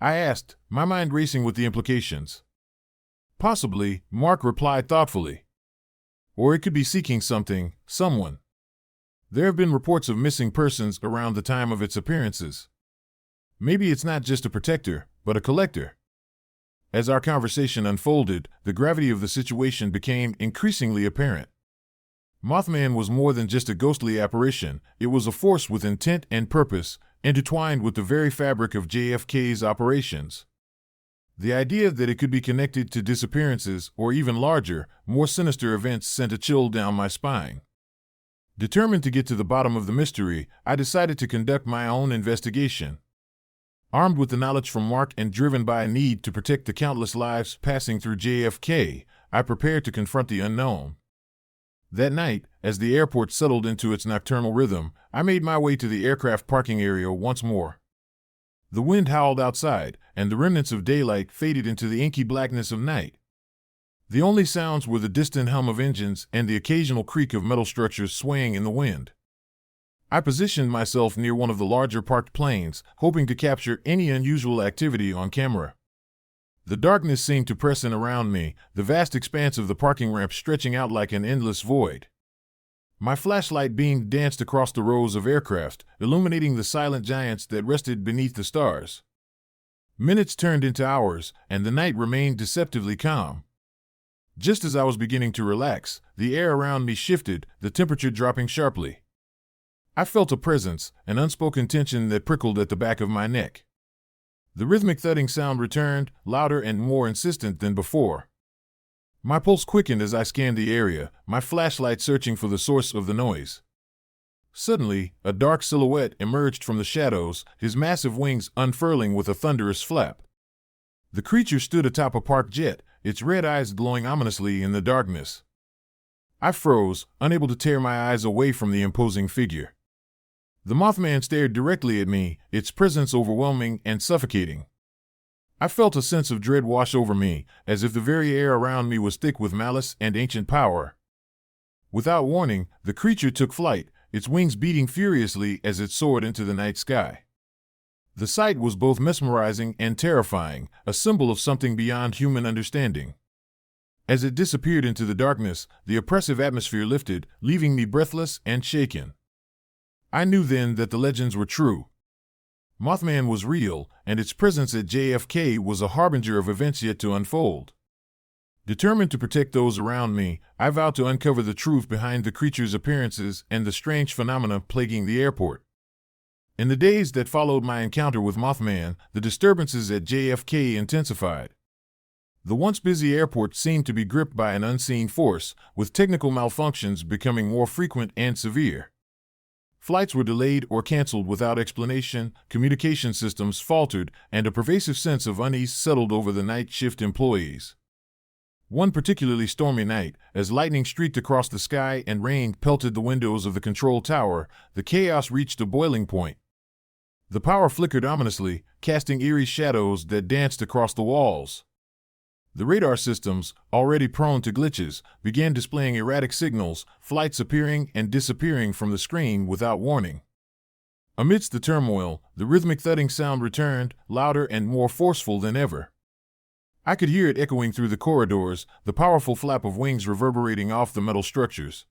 I asked, my mind racing with the implications. "Possibly," Mark replied thoughtfully. "Or it could be seeking something, someone. There have been reports of missing persons around the time of its appearances. Maybe it's not just a protector, but a collector." As our conversation unfolded, the gravity of the situation became increasingly apparent. Mothman was more than just a ghostly apparition, it was a force with intent and purpose, intertwined with the very fabric of JFK's operations. The idea that it could be connected to disappearances or even larger, more sinister events sent a chill down my spine. Determined to get to the bottom of the mystery, I decided to conduct my own investigation. Armed with the knowledge from Mark and driven by a need to protect the countless lives passing through JFK, I prepared to confront the unknown. That night, as the airport settled into its nocturnal rhythm, I made my way to the aircraft parking area once more. The wind howled outside, and the remnants of daylight faded into the inky blackness of night. The only sounds were the distant hum of engines and the occasional creak of metal structures swaying in the wind. I positioned myself near one of the larger parked planes, hoping to capture any unusual activity on camera. The darkness seemed to press in around me, the vast expanse of the parking ramp stretching out like an endless void. My flashlight beam danced across the rows of aircraft, illuminating the silent giants that rested beneath the stars. Minutes turned into hours, and the night remained deceptively calm. Just as I was beginning to relax, the air around me shifted, the temperature dropping sharply. I felt a presence, an unspoken tension that prickled at the back of my neck. The rhythmic thudding sound returned, louder and more insistent than before. My pulse quickened as I scanned the area, my flashlight searching for the source of the noise. Suddenly, a dark silhouette emerged from the shadows, his massive wings unfurling with a thunderous flap. The creature stood atop a parked jet, its red eyes glowing ominously in the darkness. I froze, unable to tear my eyes away from the imposing figure. The Mothman stared directly at me, its presence overwhelming and suffocating. I felt a sense of dread wash over me, as if the very air around me was thick with malice and ancient power. Without warning, the creature took flight, its wings beating furiously as it soared into the night sky. The sight was both mesmerizing and terrifying, a symbol of something beyond human understanding. As it disappeared into the darkness, the oppressive atmosphere lifted, leaving me breathless and shaken. I knew then that the legends were true. Mothman was real, and its presence at JFK was a harbinger of events yet to unfold. Determined to protect those around me, I vowed to uncover the truth behind the creature's appearances and the strange phenomena plaguing the airport. In the days that followed my encounter with Mothman, the disturbances at JFK intensified. The once busy airport seemed to be gripped by an unseen force, with technical malfunctions becoming more frequent and severe. Flights were delayed or canceled without explanation, communication systems faltered, and a pervasive sense of unease settled over the night shift employees. One particularly stormy night, as lightning streaked across the sky and rain pelted the windows of the control tower, the chaos reached a boiling point. The power flickered ominously, casting eerie shadows that danced across the walls. The radar systems, already prone to glitches, began displaying erratic signals, flights appearing and disappearing from the screen without warning. Amidst the turmoil, the rhythmic thudding sound returned, louder and more forceful than ever. I could hear it echoing through the corridors, the powerful flap of wings reverberating off the metal structures.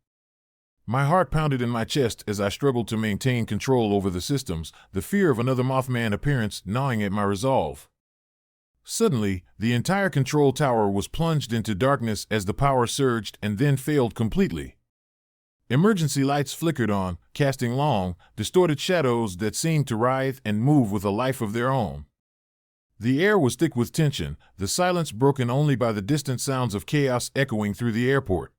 My heart pounded in my chest as I struggled to maintain control over the systems, the fear of another Mothman appearance gnawing at my resolve. Suddenly, the entire control tower was plunged into darkness as the power surged and then failed completely. Emergency lights flickered on, casting long, distorted shadows that seemed to writhe and move with a life of their own. The air was thick with tension, the silence broken only by the distant sounds of chaos echoing through the airport.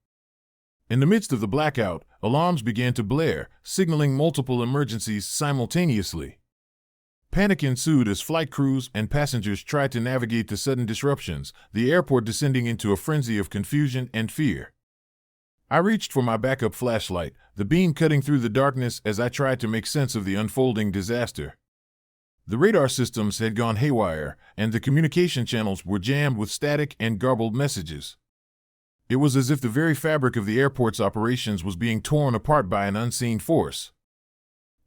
In the midst of the blackout, alarms began to blare, signaling multiple emergencies simultaneously. Panic ensued as flight crews and passengers tried to navigate the sudden disruptions, the airport descending into a frenzy of confusion and fear. I reached for my backup flashlight, the beam cutting through the darkness as I tried to make sense of the unfolding disaster. The radar systems had gone haywire, and the communication channels were jammed with static and garbled messages. It was as if the very fabric of the airport's operations was being torn apart by an unseen force.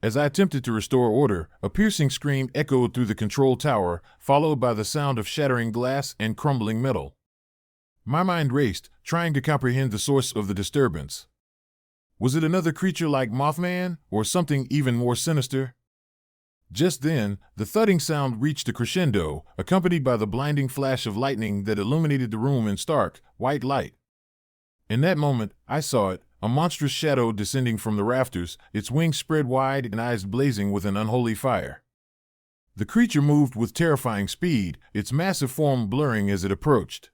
As I attempted to restore order, a piercing scream echoed through the control tower, followed by the sound of shattering glass and crumbling metal. My mind raced, trying to comprehend the source of the disturbance. Was it another creature like Mothman, or something even more sinister? Just then, the thudding sound reached a crescendo, accompanied by the blinding flash of lightning that illuminated the room in stark, white light. In that moment, I saw it, a monstrous shadow descending from the rafters, its wings spread wide and eyes blazing with an unholy fire. The creature moved with terrifying speed, its massive form blurring as it approached.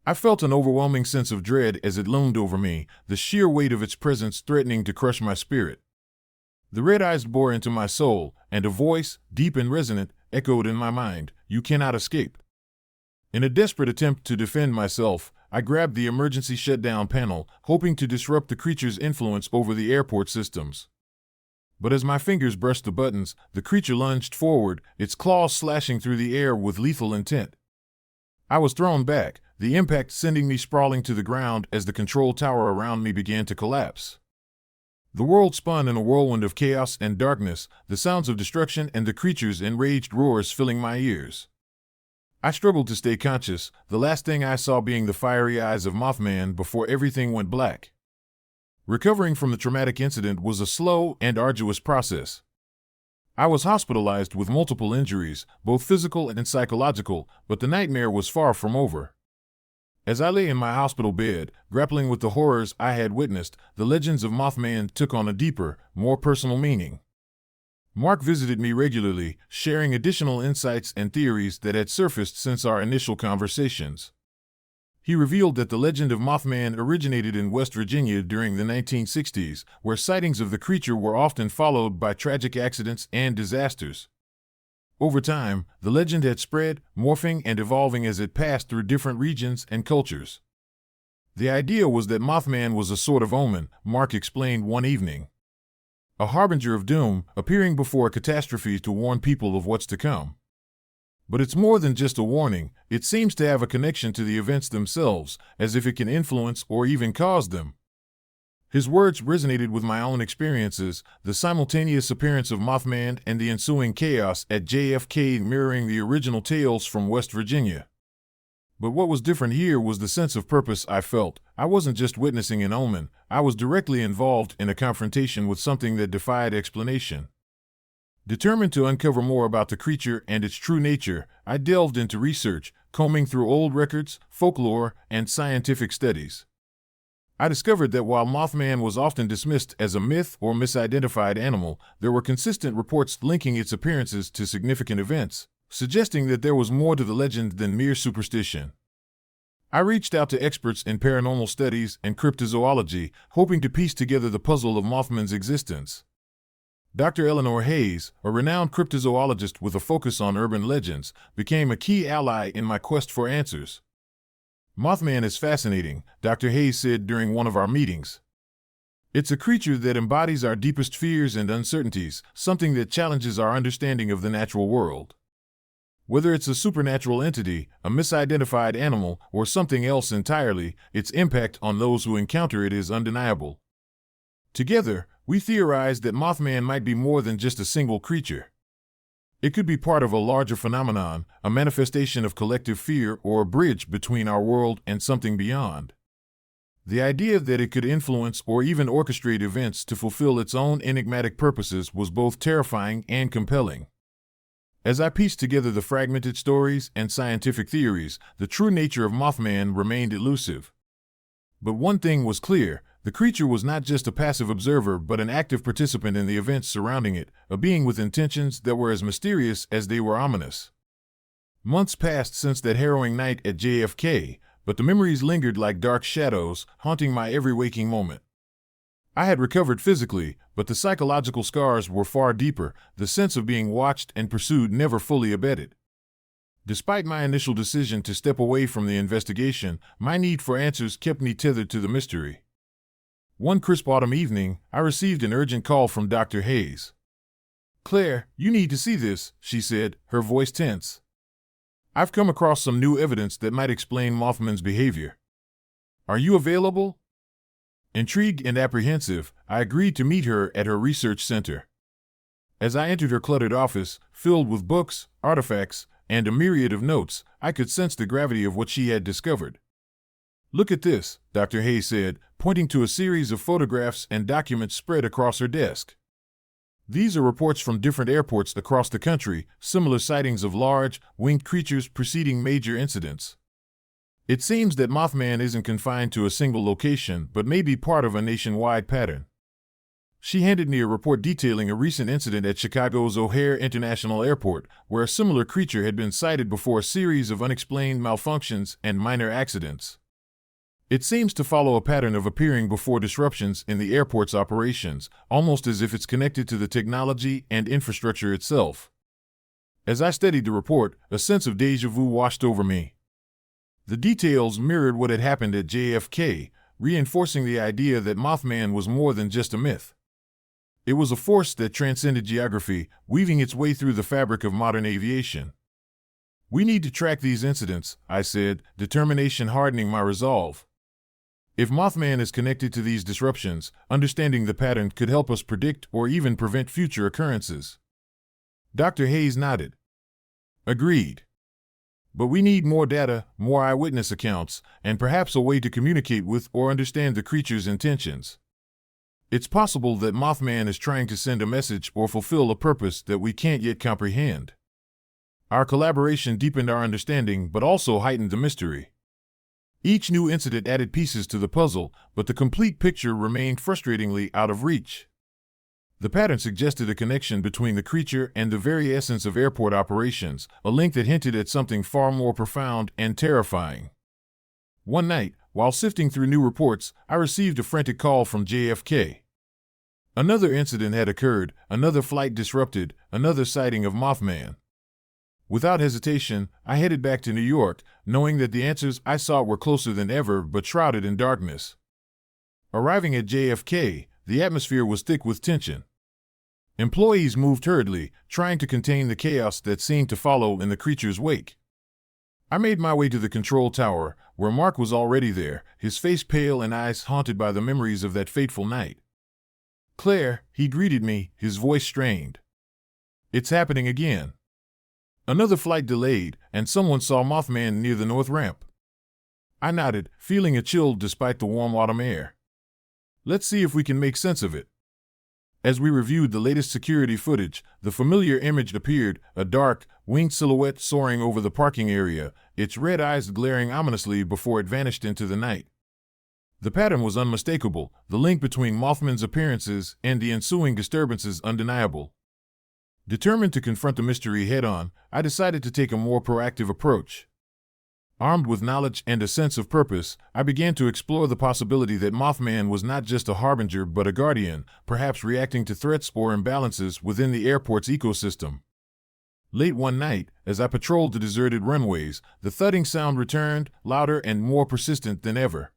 I felt an overwhelming sense of dread as it loomed over me, the sheer weight of its presence threatening to crush my spirit. The red eyes bore into my soul, and a voice, deep and resonant, echoed in my mind, "You cannot escape." In a desperate attempt to defend myself, I grabbed the emergency shutdown panel, hoping to disrupt the creature's influence over the airport systems. But as my fingers brushed the buttons, the creature lunged forward, its claws slashing through the air with lethal intent. I was thrown back, the impact sending me sprawling to the ground as the control tower around me began to collapse. The world spun in a whirlwind of chaos and darkness, the sounds of destruction and the creature's enraged roars filling my ears. I struggled to stay conscious, the last thing I saw being the fiery eyes of Mothman before everything went black. Recovering from the traumatic incident was a slow and arduous process. I was hospitalized with multiple injuries, both physical and psychological, but the nightmare was far from over. As I lay in my hospital bed, grappling with the horrors I had witnessed, the legends of Mothman took on a deeper, more personal meaning. Mark visited me regularly, sharing additional insights and theories that had surfaced since our initial conversations. He revealed that the legend of Mothman originated in West Virginia during the 1960s, where sightings of the creature were often followed by tragic accidents and disasters. Over time, the legend had spread, morphing and evolving as it passed through different regions and cultures. The idea was that Mothman was a sort of omen, Mark explained one evening. A harbinger of doom, appearing before a catastrophe to warn people of what's to come. But it's more than just a warning. It seems to have a connection to the events themselves, as if it can influence or even cause them. His words resonated with my own experiences, the simultaneous appearance of Mothman and the ensuing chaos at JFK mirroring the original tales from West Virginia. But what was different here was the sense of purpose I felt. I wasn't just witnessing an omen, I was directly involved in a confrontation with something that defied explanation. Determined to uncover more about the creature and its true nature, I delved into research, combing through old records, folklore, and scientific studies. I discovered that while Mothman was often dismissed as a myth or misidentified animal, there were consistent reports linking its appearances to significant events, suggesting that there was more to the legend than mere superstition. I reached out to experts in paranormal studies and cryptozoology, hoping to piece together the puzzle of Mothman's existence. Dr. Eleanor Hayes, a renowned cryptozoologist with a focus on urban legends, became a key ally in my quest for answers. Mothman is fascinating, Dr. Hayes said during one of our meetings. It's a creature that embodies our deepest fears and uncertainties, something that challenges our understanding of the natural world. Whether it's a supernatural entity, a misidentified animal, or something else entirely, its impact on those who encounter it is undeniable. Together, we theorized that Mothman might be more than just a single creature. It could be part of a larger phenomenon, a manifestation of collective fear, or a bridge between our world and something beyond. The idea that it could influence or even orchestrate events to fulfill its own enigmatic purposes was both terrifying and compelling. As I pieced together the fragmented stories and scientific theories, the true nature of Mothman remained elusive. But one thing was clear. The creature was not just a passive observer but an active participant in the events surrounding it, a being with intentions that were as mysterious as they were ominous. Months passed since that harrowing night at JFK, but the memories lingered like dark shadows, haunting my every waking moment. I had recovered physically, but the psychological scars were far deeper, the sense of being watched and pursued never fully abated. Despite my initial decision to step away from the investigation, my need for answers kept me tethered to the mystery. One crisp autumn evening, I received an urgent call from Dr. Hayes. "Claire, you need to see this," she said, her voice tense. "I've come across some new evidence that might explain Mothman's behavior. Are you available?" Intrigued and apprehensive, I agreed to meet her at her research center. As I entered her cluttered office, filled with books, artifacts, and a myriad of notes, I could sense the gravity of what she had discovered. "Look at this," Dr. Hayes said, pointing to a series of photographs and documents spread across her desk. "These are reports from different airports across the country, similar sightings of large, winged creatures preceding major incidents. It seems that Mothman isn't confined to a single location, but may be part of a nationwide pattern." She handed me a report detailing a recent incident at Chicago's O'Hare International Airport, where a similar creature had been sighted before a series of unexplained malfunctions and minor accidents. It seems to follow a pattern of appearing before disruptions in the airport's operations, almost as if it's connected to the technology and infrastructure itself. As I studied the report, a sense of déjà vu washed over me. The details mirrored what had happened at JFK, reinforcing the idea that Mothman was more than just a myth. It was a force that transcended geography, weaving its way through the fabric of modern aviation. "We need to track these incidents," I said, determination hardening my resolve. "If Mothman is connected to these disruptions, understanding the pattern could help us predict or even prevent future occurrences." Dr. Hayes nodded. "Agreed. But we need more data, more eyewitness accounts, and perhaps a way to communicate with or understand the creature's intentions. It's possible that Mothman is trying to send a message or fulfill a purpose that we can't yet comprehend." Our collaboration deepened our understanding but also heightened the mystery. Each new incident added pieces to the puzzle, but the complete picture remained frustratingly out of reach. The pattern suggested a connection between the creature and the very essence of airport operations, a link that hinted at something far more profound and terrifying. One night, while sifting through new reports, I received a frantic call from JFK. Another incident had occurred, another flight disrupted, another sighting of Mothman. Without hesitation, I headed back to New York, knowing that the answers I sought were closer than ever but shrouded in darkness. Arriving at JFK, the atmosphere was thick with tension. Employees moved hurriedly, trying to contain the chaos that seemed to follow in the creature's wake. I made my way to the control tower, where Mark was already there, his face pale and eyes haunted by the memories of that fateful night. "Claire," he greeted me, his voice strained. "It's happening again." Another flight delayed, and someone saw Mothman near the north ramp. I nodded, feeling a chill despite the warm autumn air. "Let's see if we can make sense of it." As we reviewed the latest security footage, the familiar image appeared, a dark, winged silhouette soaring over the parking area, its red eyes glaring ominously before it vanished into the night. The pattern was unmistakable, the link between Mothman's appearances and the ensuing disturbances undeniable. Determined to confront the mystery head-on, I decided to take a more proactive approach. Armed with knowledge and a sense of purpose, I began to explore the possibility that Mothman was not just a harbinger but a guardian, perhaps reacting to threats or imbalances within the airport's ecosystem. Late one night, as I patrolled the deserted runways, the thudding sound returned, louder and more persistent than ever.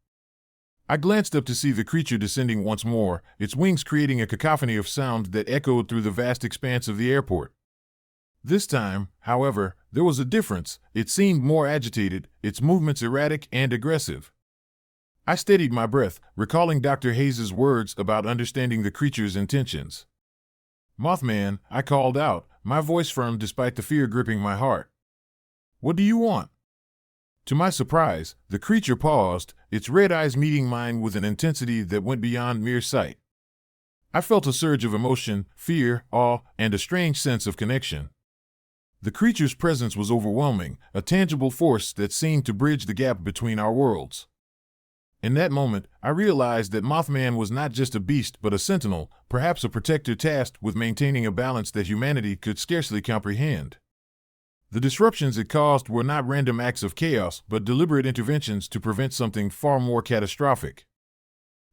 I glanced up to see the creature descending once more, its wings creating a cacophony of sound that echoed through the vast expanse of the airport. This time, however, there was a difference. It seemed more agitated, its movements erratic and aggressive. I steadied my breath, recalling Dr. Hayes' words about understanding the creature's intentions. "Mothman," I called out, my voice firm despite the fear gripping my heart. "What do you want?" To my surprise, the creature paused, its red eyes meeting mine with an intensity that went beyond mere sight. I felt a surge of emotion, fear, awe, and a strange sense of connection. The creature's presence was overwhelming, a tangible force that seemed to bridge the gap between our worlds. In that moment, I realized that Mothman was not just a beast but a sentinel, perhaps a protector tasked with maintaining a balance that humanity could scarcely comprehend. The disruptions it caused were not random acts of chaos but deliberate interventions to prevent something far more catastrophic.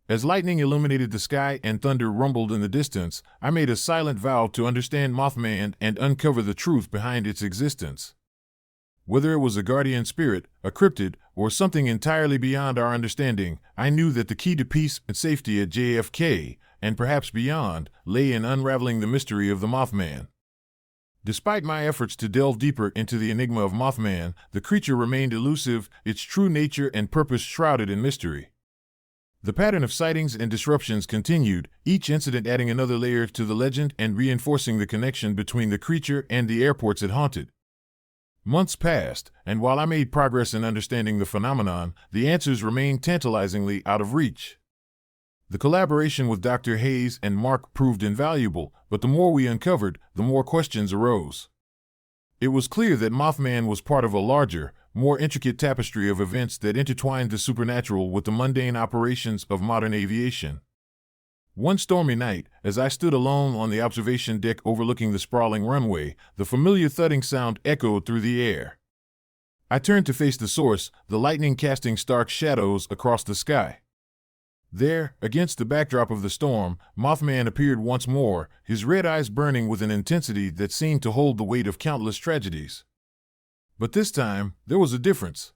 As lightning illuminated the sky and thunder rumbled in the distance, I made a silent vow to understand Mothman and uncover the truth behind its existence. Whether it was a guardian spirit, a cryptid, or something entirely beyond our understanding, I knew that the key to peace and safety at JFK, and perhaps beyond, lay in unraveling the mystery of the Mothman. Despite my efforts to delve deeper into the enigma of Mothman, the creature remained elusive, its true nature and purpose shrouded in mystery. The pattern of sightings and disruptions continued, each incident adding another layer to the legend and reinforcing the connection between the creature and the airports it haunted. Months passed, and while I made progress in understanding the phenomenon, the answers remained tantalizingly out of reach. The collaboration with Dr. Hayes and Mark proved invaluable, but the more we uncovered, the more questions arose. It was clear that Mothman was part of a larger, more intricate tapestry of events that intertwined the supernatural with the mundane operations of modern aviation. One stormy night, as I stood alone on the observation deck overlooking the sprawling runway, the familiar thudding sound echoed through the air. I turned to face the source, the lightning casting stark shadows across the sky. There, against the backdrop of the storm, Mothman appeared once more, his red eyes burning with an intensity that seemed to hold the weight of countless tragedies. But this time, there was a difference.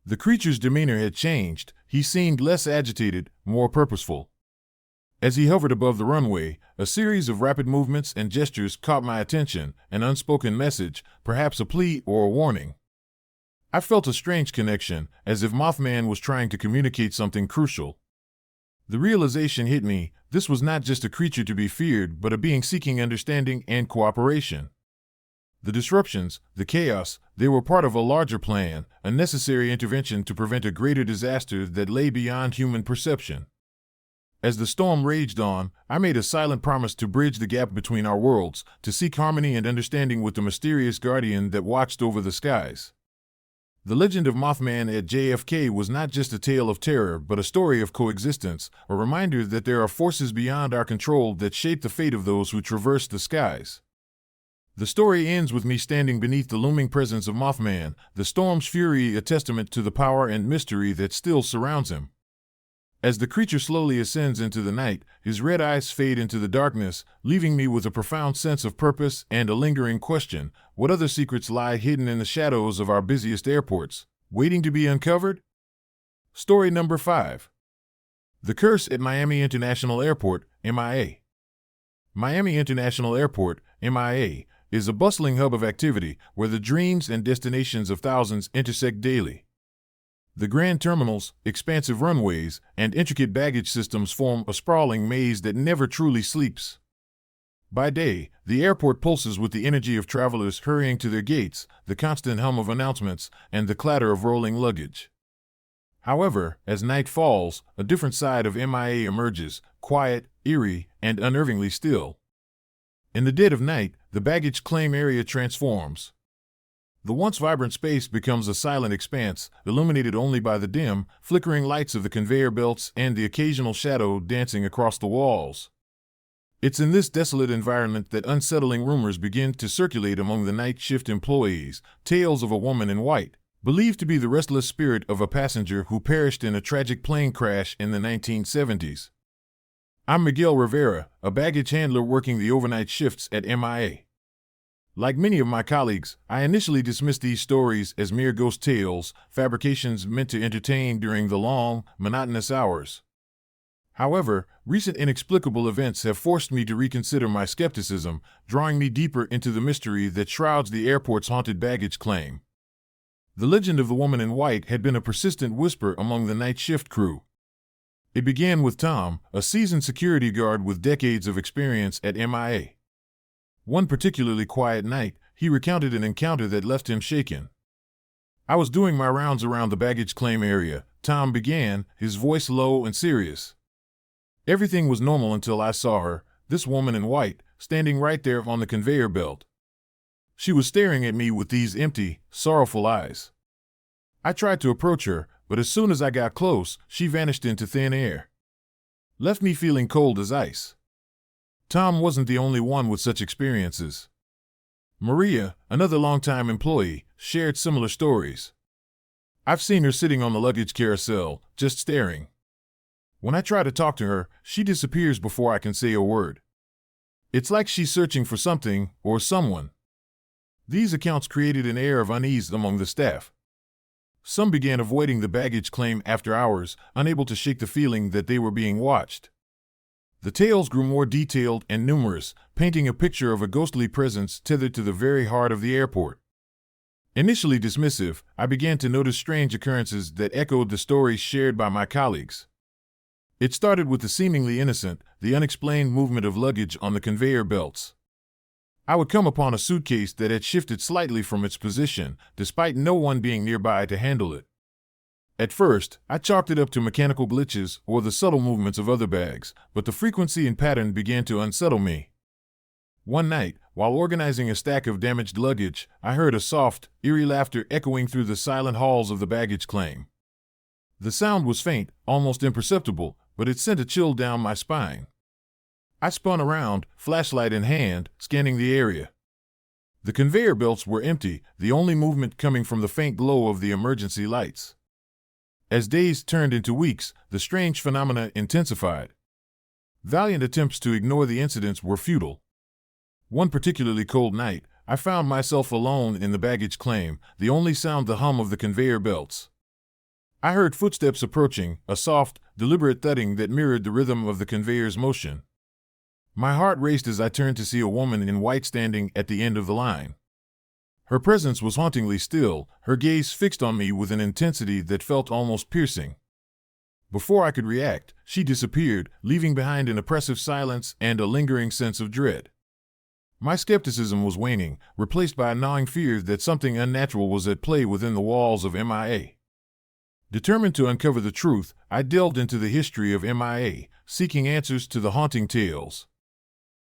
The creature's demeanor had changed, he seemed less agitated, more purposeful. As he hovered above the runway, a series of rapid movements and gestures caught my attention, an unspoken message, perhaps a plea or a warning. I felt a strange connection, as if Mothman was trying to communicate something crucial. The realization hit me, this was not just a creature to be feared but a being seeking understanding and cooperation. The disruptions, the chaos, they were part of a larger plan, a necessary intervention to prevent a greater disaster that lay beyond human perception. As the storm raged on, I made a silent promise to bridge the gap between our worlds, to seek harmony and understanding with the mysterious guardian that watched over the skies. The legend of Mothman at JFK was not just a tale of terror but a story of coexistence, a reminder that there are forces beyond our control that shape the fate of those who traverse the skies. The story ends with me standing beneath the looming presence of Mothman, the storm's fury a testament to the power and mystery that still surrounds him. As the creature slowly ascends into the night, his red eyes fade into the darkness, leaving me with a profound sense of purpose and a lingering question: what other secrets lie hidden in the shadows of our busiest airports, waiting to be uncovered? Story number 5. The Curse at Miami International Airport, MIA. Miami International Airport, MIA, is a bustling hub of activity where the dreams and destinations of thousands intersect daily. The grand terminals, expansive runways, and intricate baggage systems form a sprawling maze that never truly sleeps. By day, the airport pulses with the energy of travelers hurrying to their gates, the constant hum of announcements, and the clatter of rolling luggage. However, as night falls, a different side of MIA emerges, quiet, eerie, and unnervingly still. In the dead of night, the baggage claim area transforms. The once vibrant space becomes a silent expanse, illuminated only by the dim, flickering lights of the conveyor belts and the occasional shadow dancing across the walls. It's in this desolate environment that unsettling rumors begin to circulate among the night shift employees, tales of a woman in white, believed to be the restless spirit of a passenger who perished in a tragic plane crash in the 1970s. I'm Miguel Rivera, a baggage handler working the overnight shifts at MIA. Like many of my colleagues, I initially dismissed these stories as mere ghost tales, fabrications meant to entertain during the long, monotonous hours. However, recent inexplicable events have forced me to reconsider my skepticism, drawing me deeper into the mystery that shrouds the airport's haunted baggage claim. The legend of the woman in white had been a persistent whisper among the night shift crew. It began with Tom, a seasoned security guard with decades of experience at MIA. One particularly quiet night, he recounted an encounter that left him shaken. "I was doing my rounds around the baggage claim area," Tom began, his voice low and serious. "Everything was normal until I saw her, this woman in white, standing right there on the conveyor belt. She was staring at me with these empty, sorrowful eyes. I tried to approach her, but as soon as I got close, she vanished into thin air. Left me feeling cold as ice." Tom wasn't the only one with such experiences. Maria, another longtime employee, shared similar stories. "I've seen her sitting on the luggage carousel, just staring. When I try to talk to her, she disappears before I can say a word. It's like she's searching for something or someone." These accounts created an air of unease among the staff. Some began avoiding the baggage claim after hours, unable to shake the feeling that they were being watched. The tales grew more detailed and numerous, painting a picture of a ghostly presence tethered to the very heart of the airport. Initially dismissive, I began to notice strange occurrences that echoed the stories shared by my colleagues. It started with the seemingly innocent, the unexplained movement of luggage on the conveyor belts. I would come upon a suitcase that had shifted slightly from its position, despite no one being nearby to handle it. At first, I chalked it up to mechanical glitches or the subtle movements of other bags, but the frequency and pattern began to unsettle me. One night, while organizing a stack of damaged luggage, I heard a soft, eerie laughter echoing through the silent halls of the baggage claim. The sound was faint, almost imperceptible, but it sent a chill down my spine. I spun around, flashlight in hand, scanning the area. The conveyor belts were empty, the only movement coming from the faint glow of the emergency lights. As days turned into weeks, the strange phenomena intensified. Valiant attempts to ignore the incidents were futile. One particularly cold night, I found myself alone in the baggage claim, the only sound the hum of the conveyor belts. I heard footsteps approaching, a soft, deliberate thudding that mirrored the rhythm of the conveyor's motion. My heart raced as I turned to see a woman in white standing at the end of the line. Her presence was hauntingly still, her gaze fixed on me with an intensity that felt almost piercing. Before I could react, she disappeared, leaving behind an oppressive silence and a lingering sense of dread. My skepticism was waning, replaced by a gnawing fear that something unnatural was at play within the walls of MIA. Determined to uncover the truth, I delved into the history of MIA, seeking answers to the haunting tales.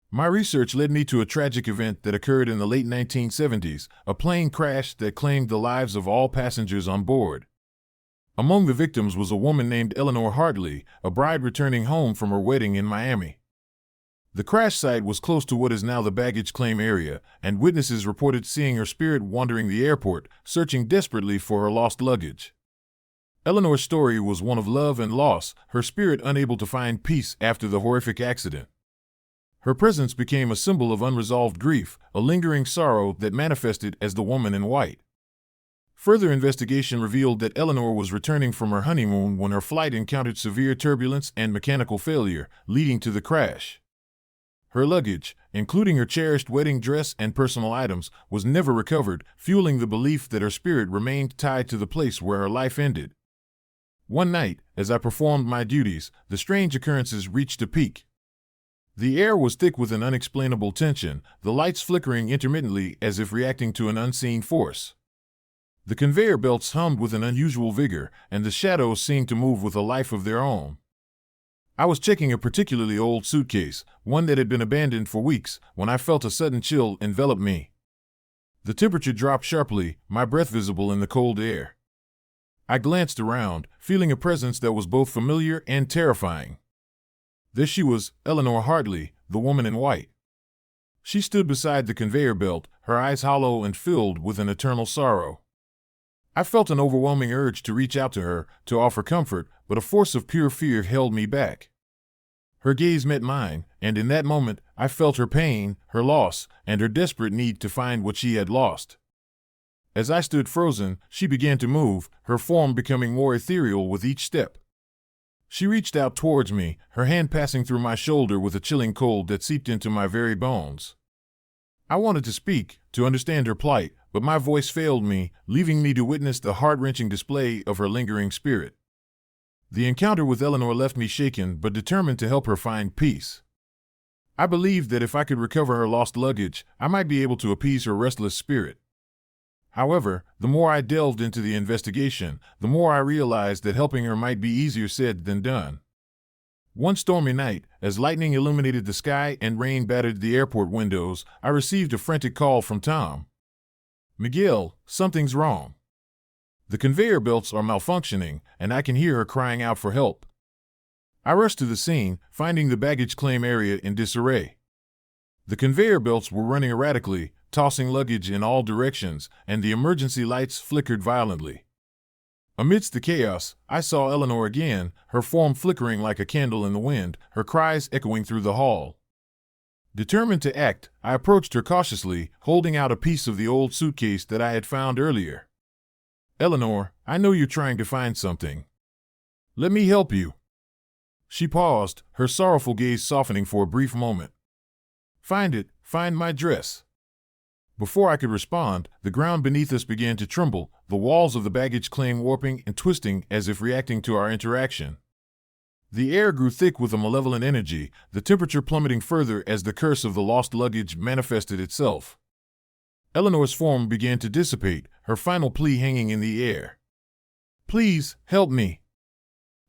My research led me to a tragic event that occurred in the late 1970s, a plane crash that claimed the lives of all passengers on board. Among the victims was a woman named Eleanor Hartley, a bride returning home from her wedding in Miami. The crash site was close to what is now the baggage claim area, and witnesses reported seeing her spirit wandering the airport, searching desperately for her lost luggage. Eleanor's story was one of love and loss, her spirit unable to find peace after the horrific accident. Her presence became a symbol of unresolved grief, a lingering sorrow that manifested as the woman in white. Further investigation revealed that Eleanor was returning from her honeymoon when her flight encountered severe turbulence and mechanical failure, leading to the crash. Her luggage, including her cherished wedding dress and personal items, was never recovered, fueling the belief that her spirit remained tied to the place where her life ended. One night, as I performed my duties, the strange occurrences reached a peak. The air was thick with an unexplainable tension, the lights flickering intermittently as if reacting to an unseen force. The conveyor belts hummed with an unusual vigor, and the shadows seemed to move with a life of their own. I was checking a particularly old suitcase, one that had been abandoned for weeks, when I felt a sudden chill envelop me. The temperature dropped sharply, my breath visible in the cold air. I glanced around, feeling a presence that was both familiar and terrifying. There she was, Eleanor Hartley, the woman in white. She stood beside the conveyor belt, her eyes hollow and filled with an eternal sorrow. I felt an overwhelming urge to reach out to her, to offer comfort, but a force of pure fear held me back. Her gaze met mine, and in that moment, I felt her pain, her loss, and her desperate need to find what she had lost. As I stood frozen, she began to move, her form becoming more ethereal with each step. She reached out towards me, her hand passing through my shoulder with a chilling cold that seeped into my very bones. I wanted to speak, to understand her plight, but my voice failed me, leaving me to witness the heart-wrenching display of her lingering spirit. The encounter with Eleanor left me shaken but determined to help her find peace. I believed that if I could recover her lost luggage, I might be able to appease her restless spirit. However, the more I delved into the investigation, the more I realized that helping her might be easier said than done. One stormy night, as lightning illuminated the sky and rain battered the airport windows, I received a frantic call from Tom. "Miguel, something's wrong. The conveyor belts are malfunctioning, and I can hear her crying out for help." I rushed to the scene, finding the baggage claim area in disarray. The conveyor belts were running erratically, tossing luggage in all directions, and the emergency lights flickered violently. Amidst the chaos, I saw Eleanor again, her form flickering like a candle in the wind, her cries echoing through the hall. Determined to act, I approached her cautiously, holding out a piece of the old suitcase that I had found earlier. "Eleanor, I know you're trying to find something. Let me help you." She paused, her sorrowful gaze softening for a brief moment. Find my dress." Before I could respond, the ground beneath us began to tremble, the walls of the baggage claim warping and twisting as if reacting to our interaction. The air grew thick with a malevolent energy, the temperature plummeting further as the curse of the lost luggage manifested itself. Eleanor's form began to dissipate, her final plea hanging in the air. "Please, help me."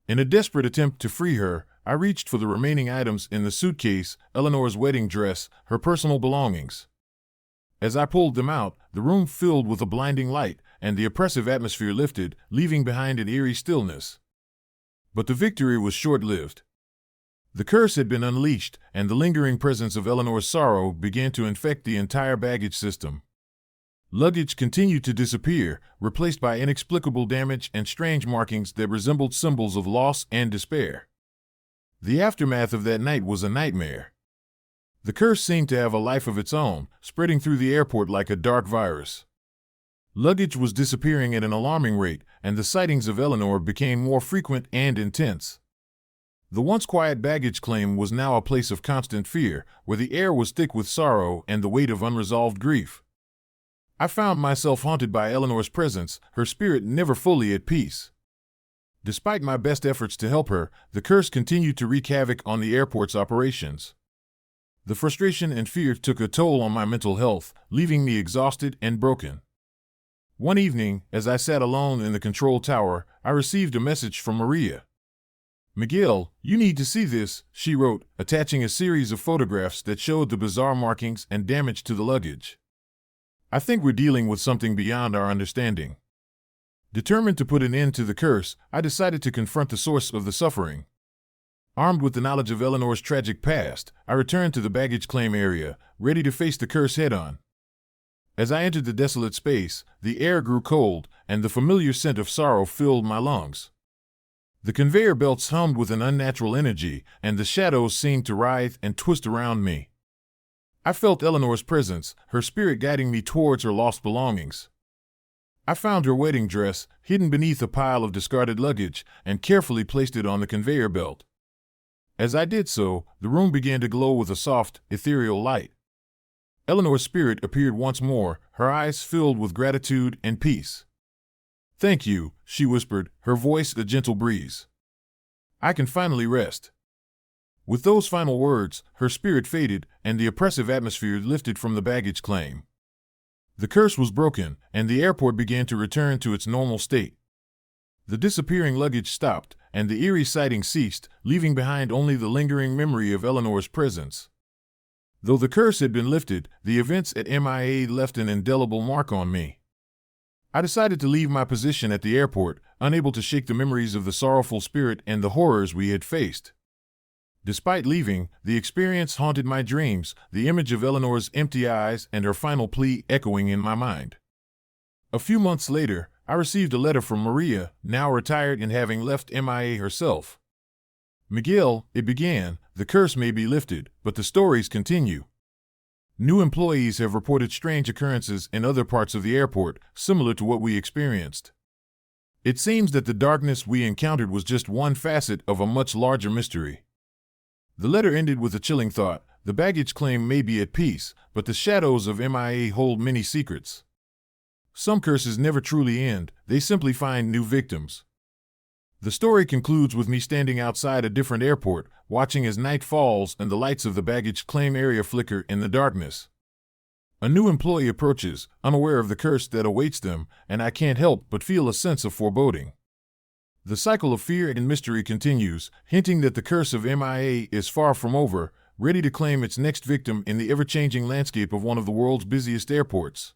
In a desperate attempt to free her, I reached for the remaining items in the suitcase, Eleanor's wedding dress, her personal belongings. As I pulled them out, the room filled with a blinding light, and the oppressive atmosphere lifted, leaving behind an eerie stillness. But the victory was short-lived. The curse had been unleashed, and the lingering presence of Eleanor's sorrow began to infect the entire baggage system. Luggage continued to disappear, replaced by inexplicable damage and strange markings that resembled symbols of loss and despair. The aftermath of that night was a nightmare. The curse seemed to have a life of its own, spreading through the airport like a dark virus. Luggage was disappearing at an alarming rate, and the sightings of Eleanor became more frequent and intense. The once quiet baggage claim was now a place of constant fear, where the air was thick with sorrow and the weight of unresolved grief. I found myself haunted by Eleanor's presence, her spirit never fully at peace. Despite my best efforts to help her, the curse continued to wreak havoc on the airport's operations. The frustration and fear took a toll on my mental health, leaving me exhausted and broken. One evening, as I sat alone in the control tower, I received a message from Maria. "Miguel, you need to see this," she wrote, attaching a series of photographs that showed the bizarre markings and damage to the luggage. "I think we're dealing with something beyond our understanding." Determined to put an end to the curse, I decided to confront the source of the suffering. Armed with the knowledge of Eleanor's tragic past, I returned to the baggage claim area, ready to face the curse head-on. As I entered the desolate space, the air grew cold, and the familiar scent of sorrow filled my lungs. The conveyor belts hummed with an unnatural energy, and the shadows seemed to writhe and twist around me. I felt Eleanor's presence, her spirit guiding me towards her lost belongings. I found her wedding dress, hidden beneath a pile of discarded luggage, and carefully placed it on the conveyor belt. As I did so, the room began to glow with a soft, ethereal light. Eleanor's spirit appeared once more, her eyes filled with gratitude and peace. "Thank you," she whispered, her voice a gentle breeze. "I can finally rest." With those final words, her spirit faded, and the oppressive atmosphere lifted from the baggage claim. The curse was broken, and the airport began to return to its normal state. The disappearing luggage stopped, and the eerie sighting ceased, leaving behind only the lingering memory of Eleanor's presence. Though the curse had been lifted, the events at MIA left an indelible mark on me. I decided to leave my position at the airport, unable to shake the memories of the sorrowful spirit and the horrors we had faced. Despite leaving, the experience haunted my dreams, the image of Eleanor's empty eyes and her final plea echoing in my mind. A few months later, I received a letter from Maria, now retired and having left MIA herself. "Miguel," it began, "the curse may be lifted, but the stories continue. New employees have reported strange occurrences in other parts of the airport, similar to what we experienced. It seems that the darkness we encountered was just one facet of a much larger mystery." The letter ended with a chilling thought: the baggage claim may be at peace, but the shadows of MIA hold many secrets. Some curses never truly end, they simply find new victims. The story concludes with me standing outside a different airport, watching as night falls and the lights of the baggage claim area flicker in the darkness. A new employee approaches, unaware of the curse that awaits them, and I can't help but feel a sense of foreboding. The cycle of fear and mystery continues, hinting that the curse of MIA is far from over, ready to claim its next victim in the ever-changing landscape of one of the world's busiest airports.